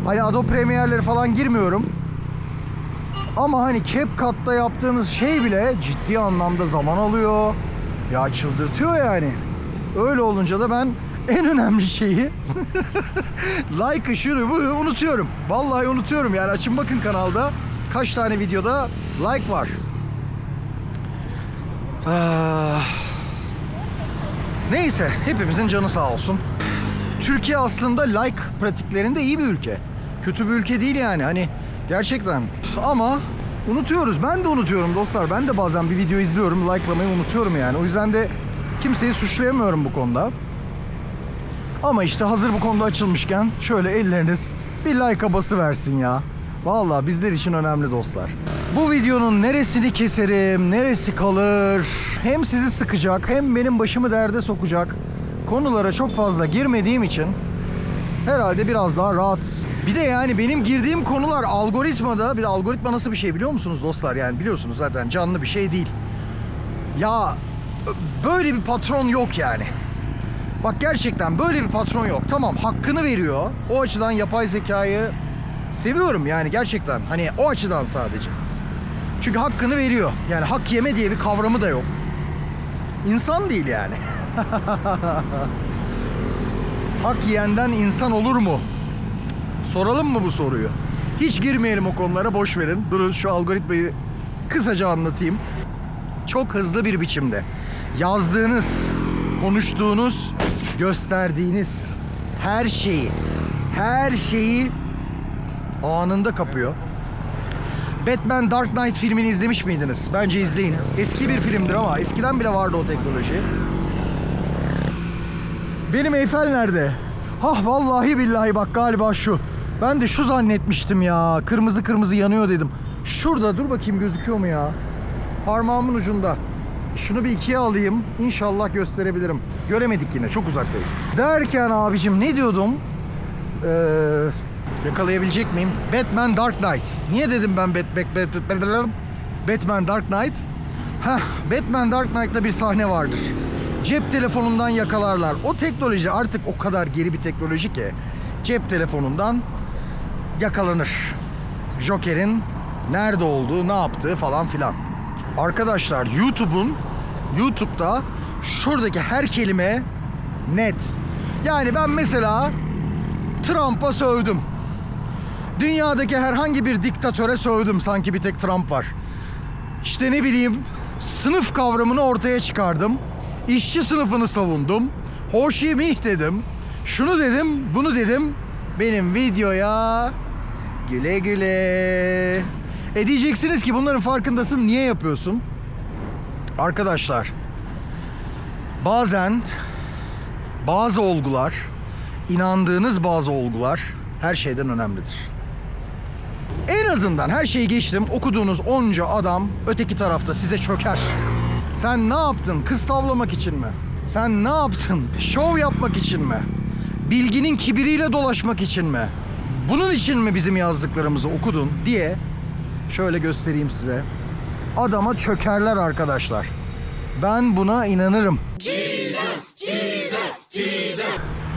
Hani Adobe Premiere'leri falan girmiyorum. Ama hani CapCut'ta yaptığınız şey bile ciddi anlamda zaman alıyor. Ya çıldırtıyor yani. Öyle olunca da ben en önemli şeyi like'ı, şunu bunu unutuyorum. Vallahi unutuyorum yani. Açın bakın kanalda kaç tane videoda like var. Neyse, hepimizin canı sağ olsun. Türkiye aslında like pratiklerinde iyi bir ülke. Kötü bir ülke değil yani, hani gerçekten. Ama unutuyoruz. Ben de unutuyorum dostlar. Ben de bazen bir video izliyorum, likelamayı unutuyorum yani. O yüzden de kimseyi suçlayamıyorum bu konuda. Ama işte hazır bu konuda açılmışken şöyle elleriniz bir like'a basıversin ya. Vallahi bizler için önemli dostlar. Bu videonun neresini keserim, neresi kalır, hem sizi sıkacak hem benim başımı derde sokacak konulara çok fazla girmediğim için herhalde biraz daha rahat. Bir de yani benim girdiğim konular algoritmada, bir de algoritma nasıl bir şey biliyor musunuz dostlar? Yani biliyorsunuz zaten, canlı bir şey değil. Ya böyle bir patron yok yani. Bak gerçekten böyle bir patron yok. Tamam, hakkını veriyor. O açıdan yapay zekayı seviyorum yani gerçekten. Hani o açıdan sadece. Çünkü hakkını veriyor. Yani hak yeme diye bir kavramı da yok. İnsan değil yani. Hak yiyenden insan olur mu? Soralım mı bu soruyu? Hiç girmeyelim o konulara, boş verin. Durun şu algoritmayı kısaca anlatayım. Çok hızlı bir biçimde yazdığınız, konuştuğunuz, gösterdiğiniz her şeyi anında kapıyor. Batman Dark Knight filmini izlemiş miydiniz? Bence izleyin. Eski bir filmdir ama eskiden bile vardı o teknoloji. Benim Eyfel nerede? Hah, vallahi billahi bak galiba şu. Ben de şu zannetmiştim ya. Kırmızı kırmızı yanıyor dedim. Şurada, dur bakayım gözüküyor mu ya? Parmağımın ucunda. Şunu bir ikiye alayım. İnşallah gösterebilirim. Göremedik yine, çok uzaktayız. Derken abicim ne diyordum? Yakalayabilecek miyim? Batman Dark Knight. Niye dedim ben Batman Dark Knight? Batman Dark Knight'ta bir sahne vardır. Cep telefonundan yakalarlar. O teknoloji artık o kadar geri bir teknoloji ki cep telefonundan yakalanır. Joker'in nerede olduğu, ne yaptığı falan filan. Arkadaşlar YouTube'da şuradaki her kelime net. Yani ben mesela Trump'a sövdüm. Dünyadaki herhangi bir diktatöre sövdüm. Sanki bir tek Trump var. İşte ne bileyim, sınıf kavramını ortaya çıkardım. İşçi sınıfını savundum. Hoşi mih dedim. Şunu dedim, bunu dedim. Benim videoya güle güle. Diyeceksiniz ki bunların farkındasın, niye yapıyorsun? Arkadaşlar, bazen bazı olgular, inandığınız bazı olgular her şeyden önemlidir. En azından her şeyi geçtim, okuduğunuz onca adam öteki tarafta size çöker. Sen ne yaptın? Kız tavlamak için mi? Sen ne yaptın? Şov yapmak için mi? Bilginin kibiriyle dolaşmak için mi? Bunun için mi bizim yazdıklarımızı okudun diye şöyle göstereyim size. Adama çökerler arkadaşlar. Ben buna inanırım.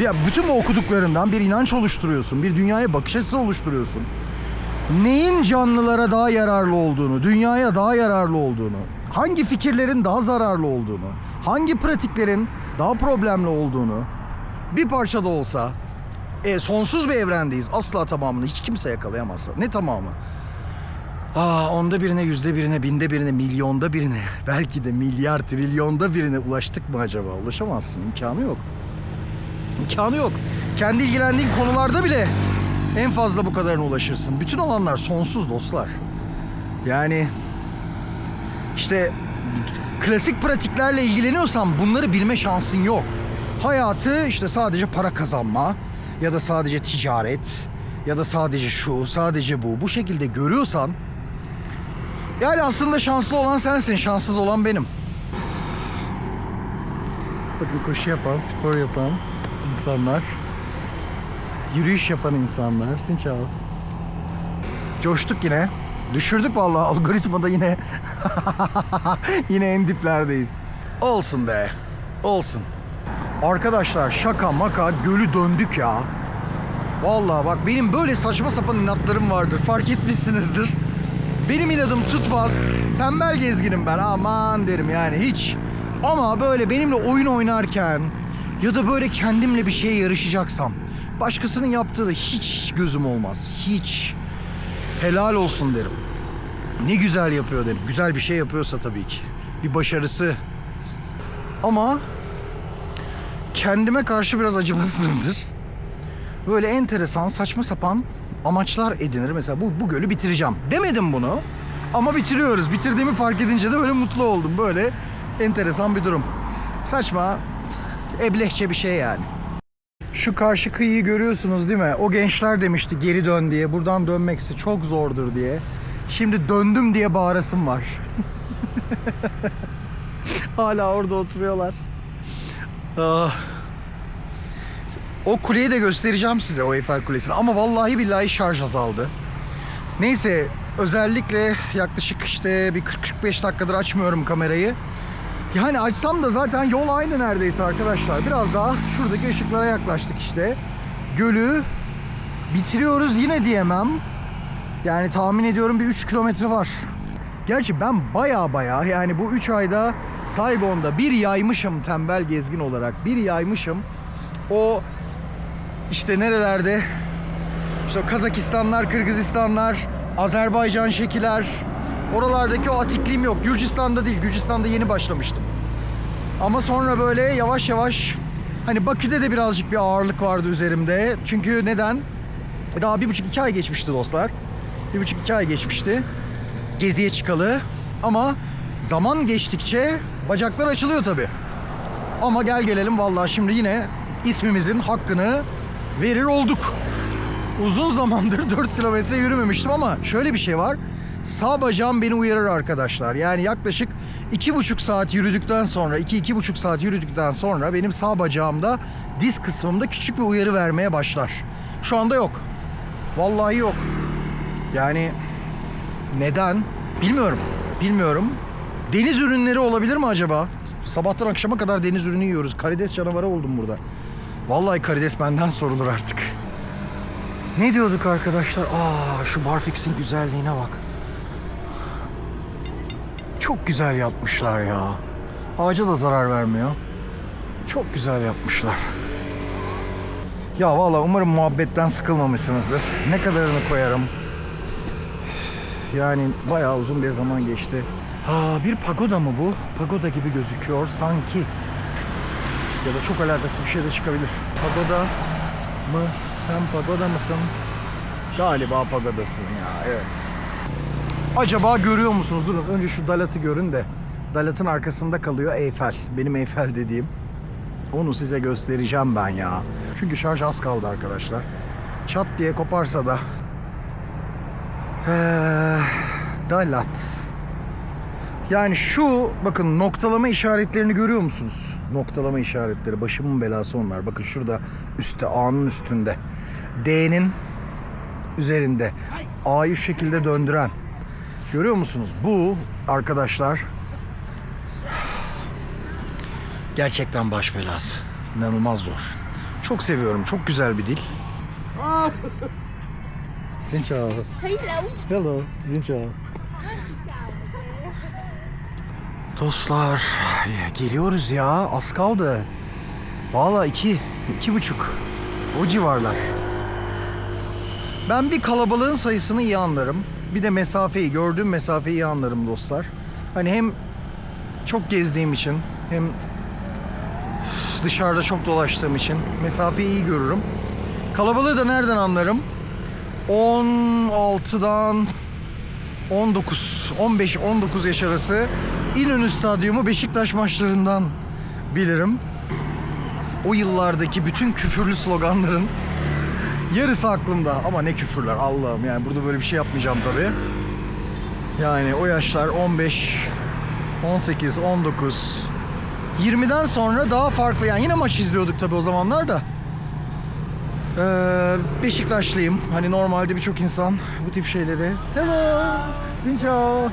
Ya bütün bu okuduklarından bir inanç oluşturuyorsun. Bir dünyaya bakış açısı oluşturuyorsun. Neyin canlılara daha yararlı olduğunu, dünyaya daha yararlı olduğunu, hangi fikirlerin daha zararlı olduğunu, hangi pratiklerin daha problemli olduğunu bir parça da olsa sonsuz bir evrendeyiz. Asla tamamını hiç kimse yakalayamazsa. Ne tamamı? Onda birine, yüzde birine, binde birine, milyonda birine, belki de milyar, trilyonda birine ulaştık mı acaba? Ulaşamazsın. İmkanı yok. İmkanı yok. Kendi ilgilendiğin konularda bile en fazla bu kadarına ulaşırsın. Bütün alanlar sonsuz dostlar. Yani işte klasik pratiklerle ilgileniyorsan bunları bilme şansın yok. Hayatı işte sadece para kazanma ya da sadece ticaret ya da sadece şu, sadece bu şekilde görüyorsan, yani aslında şanslı olan sensin, şanssız olan benim. Bakın koşu yapan, spor yapan insanlar, yürüyüş yapan insanlar. Xin chào. Coştuk yine. Düşürdük vallahi algoritmada yine. Yine en diplerdeyiz. Olsun be. Olsun. Arkadaşlar şaka maka gölü döndük ya. Vallahi bak benim böyle saçma sapan inatlarım vardır. Fark etmişsinizdir. Benim inadım tutmaz. Tembel gezginim ben. Aman derim yani hiç. Ama böyle benimle oyun oynarken ya da böyle kendimle bir şeye yarışacaksam başkasının yaptığı da hiç gözüm olmaz. Hiç. Helal olsun derim. Ne güzel yapıyor derim. Güzel bir şey yapıyorsa tabii ki. Bir başarısı. Ama kendime karşı biraz acımasızımdır. Böyle enteresan, saçma sapan amaçlar edinir. Mesela bu gölü bitireceğim. Demedim bunu ama bitiriyoruz. Bitirdiğimi fark edince de böyle mutlu oldum. Böyle enteresan bir durum. Saçma, eblehçe bir şey yani. Şu karşı kıyıyı görüyorsunuz değil mi? O gençler demişti geri dön diye. Buradan dönmeksi çok zordur diye. Şimdi döndüm diye bağırasım var. Hala orada oturuyorlar. Ah. O kuleyi de göstereceğim size, o Eyfel Kulesi'ni. Ama vallahi billahi şarj azaldı. Neyse, özellikle yaklaşık işte bir 40-45 dakikadır açmıyorum kamerayı. Yani açsam da zaten yol aynı neredeyse arkadaşlar. Biraz daha şuradaki ışıklara yaklaştık işte. Gölü bitiriyoruz yine diyemem. Yani tahmin ediyorum bir 3 kilometre var. Gerçi ben baya yani bu 3 ayda Saigon'da bir yaymışım tembel gezgin olarak. Bir yaymışım. O işte nerelerde? İşte Kazakistanlar, Kırgızistanlar, Azerbaycan şekiler. Oralardaki o atikliğim yok. Gürcistan'da değil. Gürcistan'da yeni başlamıştım. Ama sonra böyle yavaş yavaş, hani Bakü'de de birazcık bir ağırlık vardı üzerimde. Çünkü neden? Daha 1,5-2 ay geçmişti dostlar. 1,5-2 ay geçmişti. Geziye çıkalı. Ama zaman geçtikçe bacaklar açılıyor tabii. Ama gel gelelim vallahi şimdi yine ismimizin hakkını verir olduk. Uzun zamandır 4 kilometre yürümemiştim ama şöyle bir şey var. Sağ bacağım beni uyarır arkadaşlar. Yani yaklaşık 2,5 saat yürüdükten sonra, 2-2,5 saat yürüdükten sonra benim sağ bacağımda, diz kısmımda küçük bir uyarı vermeye başlar. Şu anda yok. Vallahi yok. Yani neden? Bilmiyorum. Deniz ürünleri olabilir mi acaba? Sabahtan akşama kadar deniz ürünü yiyoruz. Karides canavarı oldum burada. Vallahi karides benden sorulur artık. Ne diyorduk arkadaşlar? Şu Barfix'in güzelliğine bak. Çok güzel yapmışlar ya. Ağaca da zarar vermiyor. Çok güzel yapmışlar. Ya vallahi umarım muhabbetten sıkılmamışsınızdır. Ne kadarını koyarım. Yani bayağı uzun bir zaman geçti. Bir pagoda mı bu? Pagoda gibi gözüküyor sanki. Ya da çok alakasız bir şey de çıkabilir. Pagoda mı? Sen pagoda mısın? Galiba pagodasın ya, evet. Acaba görüyor musunuz? Durun önce şu Dalat'ı görün de. Dalat'ın arkasında kalıyor Eyfel. Benim Eyfel dediğim. Onu size göstereceğim ben ya. Çünkü şarj az kaldı arkadaşlar. Çat diye koparsa da. Dalat. Yani şu bakın noktalama işaretlerini görüyor musunuz? Noktalama işaretleri. Başımın belası onlar. Bakın şurada üstte, A'nın üstünde. D'nin üzerinde. A'yı şu şekilde döndüren. Görüyor musunuz? Bu arkadaşlar gerçekten baş belası. İnanılmaz zor. Çok seviyorum. Çok güzel bir dil. Xin chào. Hello. Xin chào. Dostlar geliyoruz ya. Az kaldı. Valla 2,5. O civarlar. Ben bir kalabalığın sayısını iyi anlarım. Bir de mesafeyi, gördüğüm mesafeyi iyi anlarım dostlar. Hani hem çok gezdiğim için hem dışarıda çok dolaştığım için mesafeyi iyi görürüm. Kalabalığı da nereden anlarım? 16'dan 19, 15-19 yaş arası İnönü Stadyumu Beşiktaş maçlarından bilirim. O yıllardaki bütün küfürlü sloganların yarısı aklımda. Ama ne küfürler Allah'ım, yani burada böyle bir şey yapmayacağım tabii. Yani o yaşlar 15, 18, 19, 20'den sonra daha farklı. Yani yine maç izliyorduk tabii o zamanlar da. Beşiktaşlıyım. Hani normalde birçok insan bu tip şeyleri. Hello, xin chào.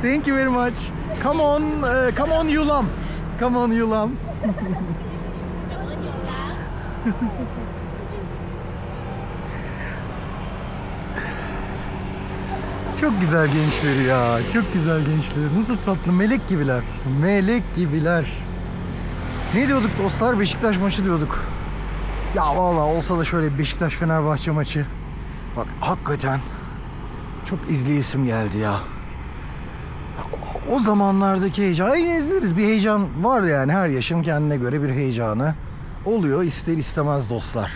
Thank you very much. Come on Yulam. Come on Yulam. Çok güzel gençleri ya. Çok güzel gençleri. Nasıl tatlı, melek gibiler. Melek gibiler. Ne diyorduk dostlar? Beşiktaş maçı diyorduk. Ya vallahi olsa da şöyle Beşiktaş Fenerbahçe maçı. Bak hakikaten çok izleyesim geldi ya. O zamanlardaki heyecan. Yine izleriz. Bir heyecan var yani. Her yaşın kendine göre bir heyecanı oluyor. İster istemez dostlar.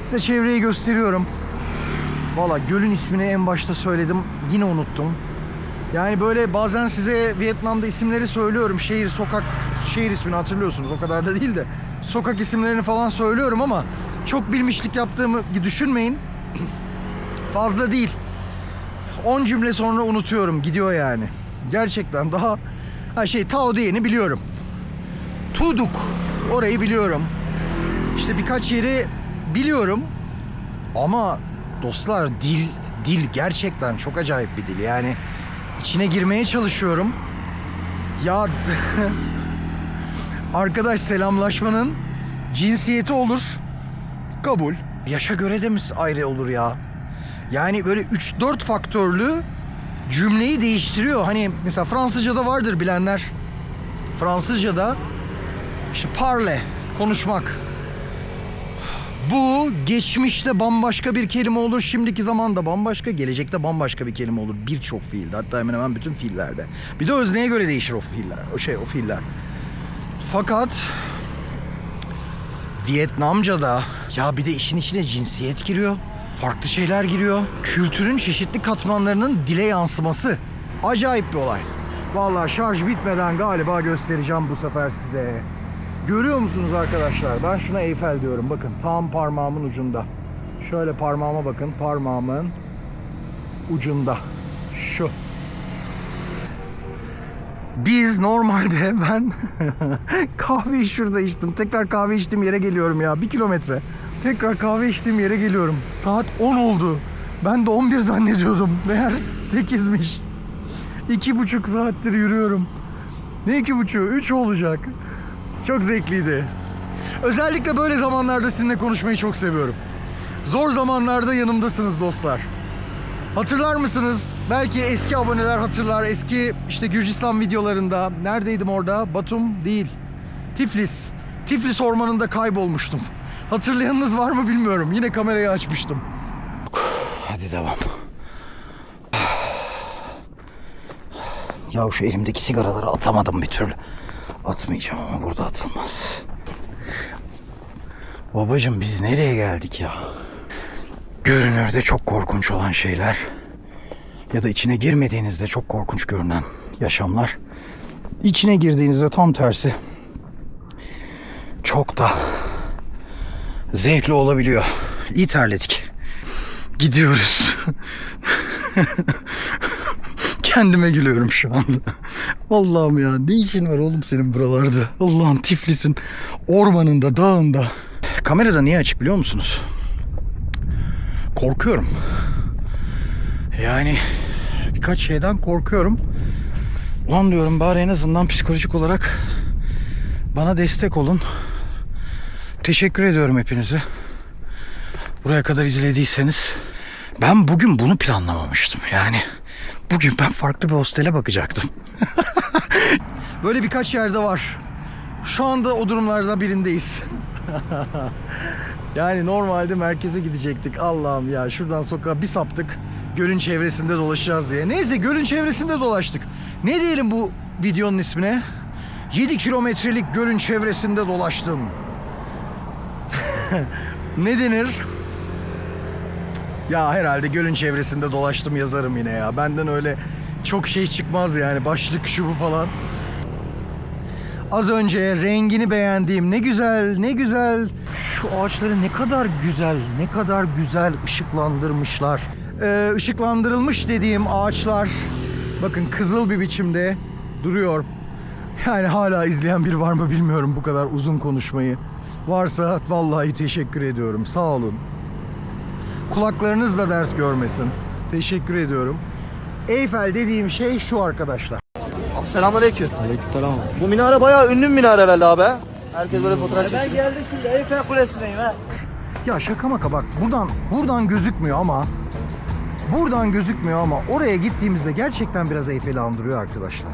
Size çevreyi gösteriyorum. Valla gölün ismini en başta söyledim. Yine unuttum. Yani böyle bazen size Vietnam'da isimleri söylüyorum. Şehir, sokak, şehir ismini hatırlıyorsunuz. O kadar da değil de. Sokak isimlerini falan söylüyorum ama çok bilmişlik yaptığımı düşünmeyin. Fazla değil. 10 cümle sonra unutuyorum. Gidiyor yani. Gerçekten daha... Tao diyeni biliyorum. Tuduk. Orayı biliyorum. İşte birkaç yeri biliyorum. Ama dostlar dil gerçekten çok acayip bir dil. Yani içine girmeye çalışıyorum. Ya arkadaş, selamlaşmanın cinsiyeti olur. Kabul. Yaşa göre de mi ayrı olur ya? Yani böyle 3-4 faktörlü cümleyi değiştiriyor. Hani mesela Fransızca'da vardır bilenler. Fransızca'da işte parle, konuşmak. Bu geçmişte bambaşka bir kelime olur, şimdiki zamanda bambaşka, gelecekte bambaşka bir kelime olur. Birçok fiilde, hatta hemen hemen bütün fiillerde. Bir de özneye göre değişir o fiiller, o fiiller. Fakat Vietnamca'da ya bir de işin içine cinsiyet giriyor. Farklı şeyler giriyor. Kültürün çeşitli katmanlarının dile yansıması. Acayip bir olay. Vallahi şarj bitmeden galiba göstereceğim bu sefer size. Görüyor musunuz arkadaşlar? Ben şuna Eyfel diyorum. Bakın tam parmağımın ucunda. Şöyle parmağıma bakın. Parmağımın ucunda. Şu. Biz normalde ben kahveyi şurada içtim. Tekrar kahve içtiğim yere geliyorum ya. 1 kilometre. Tekrar kahve içtiğim yere geliyorum. Saat 10 oldu. Ben de 11 zannediyordum. Meğer 8'miş. 2,5 saattir yürüyorum. Ne 2,5'u? 3 olacak. Çok zevkliydi. Özellikle böyle zamanlarda sizinle konuşmayı çok seviyorum. Zor zamanlarda yanımdasınız dostlar. Hatırlar mısınız? Belki eski aboneler hatırlar. Eski işte Gürcistan videolarında. Neredeydim orada? Batum değil. Tiflis. Tiflis ormanında kaybolmuştum. Hatırlayanınız var mı bilmiyorum. Yine kamerayı açmıştım. Hadi devam. Ya şu elimdeki sigaraları atamadım bir türlü. Atmayacağım ama burada atılmaz. Babacım biz nereye geldik ya? Görünürde çok korkunç olan şeyler ya da içine girmediğinizde çok korkunç görünen yaşamlar, İçine girdiğinizde tam tersi çok da zevkli olabiliyor. İyi terledik. Gidiyoruz. Kendime gülüyorum şu anda. Allah'ım ya, ne işin var oğlum senin buralarda? Allah'ım, Tiflis'in ormanında, dağında. Kamerada niye açık biliyor musunuz? Korkuyorum. Yani birkaç şeyden korkuyorum. Ulan diyorum, bari en azından psikolojik olarak bana destek olun. Teşekkür ediyorum hepinize. Buraya kadar izlediyseniz. Ben bugün bunu planlamamıştım. Yani bugün ben farklı bir hostele bakacaktım. Böyle birkaç yerde var. Şu anda o durumlardan birindeyiz. Yani normalde merkeze gidecektik. Allah'ım ya, şuradan sokağa bir saptık. Gölün çevresinde dolaşacağız diye. Neyse, gölün çevresinde dolaştık. Ne diyelim bu videonun ismine? 7 kilometrelik gölün çevresinde dolaştım. Ne denir? Ya herhalde gölün çevresinde dolaştım yazarım yine ya. Benden öyle çok şey çıkmaz yani. Başlık şu bu falan. Az önce rengini beğendiğim, ne güzel, ne güzel. Şu ağaçları ne kadar güzel, ne kadar güzel ışıklandırmışlar. Işıklandırılmış dediğim ağaçlar, bakın, kızıl bir biçimde duruyor. Yani hala izleyen biri var mı bilmiyorum bu kadar uzun konuşmayı. Varsa vallahi teşekkür ediyorum. Sağ olun. Kulaklarınız da ders görmesin. Teşekkür ediyorum. Eyfel dediğim şey şu arkadaşlar. Selamünaleyküm. Aleykümselam. Bu minare bayağı ünlü bir minare herhalde abi. Herkes böyle fotoğraf çekiyor. Ben geldim şimdi Eyfel Kulesi'ndeyim ha. Ya şaka maka bak, buradan gözükmüyor ama oraya gittiğimizde gerçekten biraz Eyfel'i andırıyor arkadaşlar.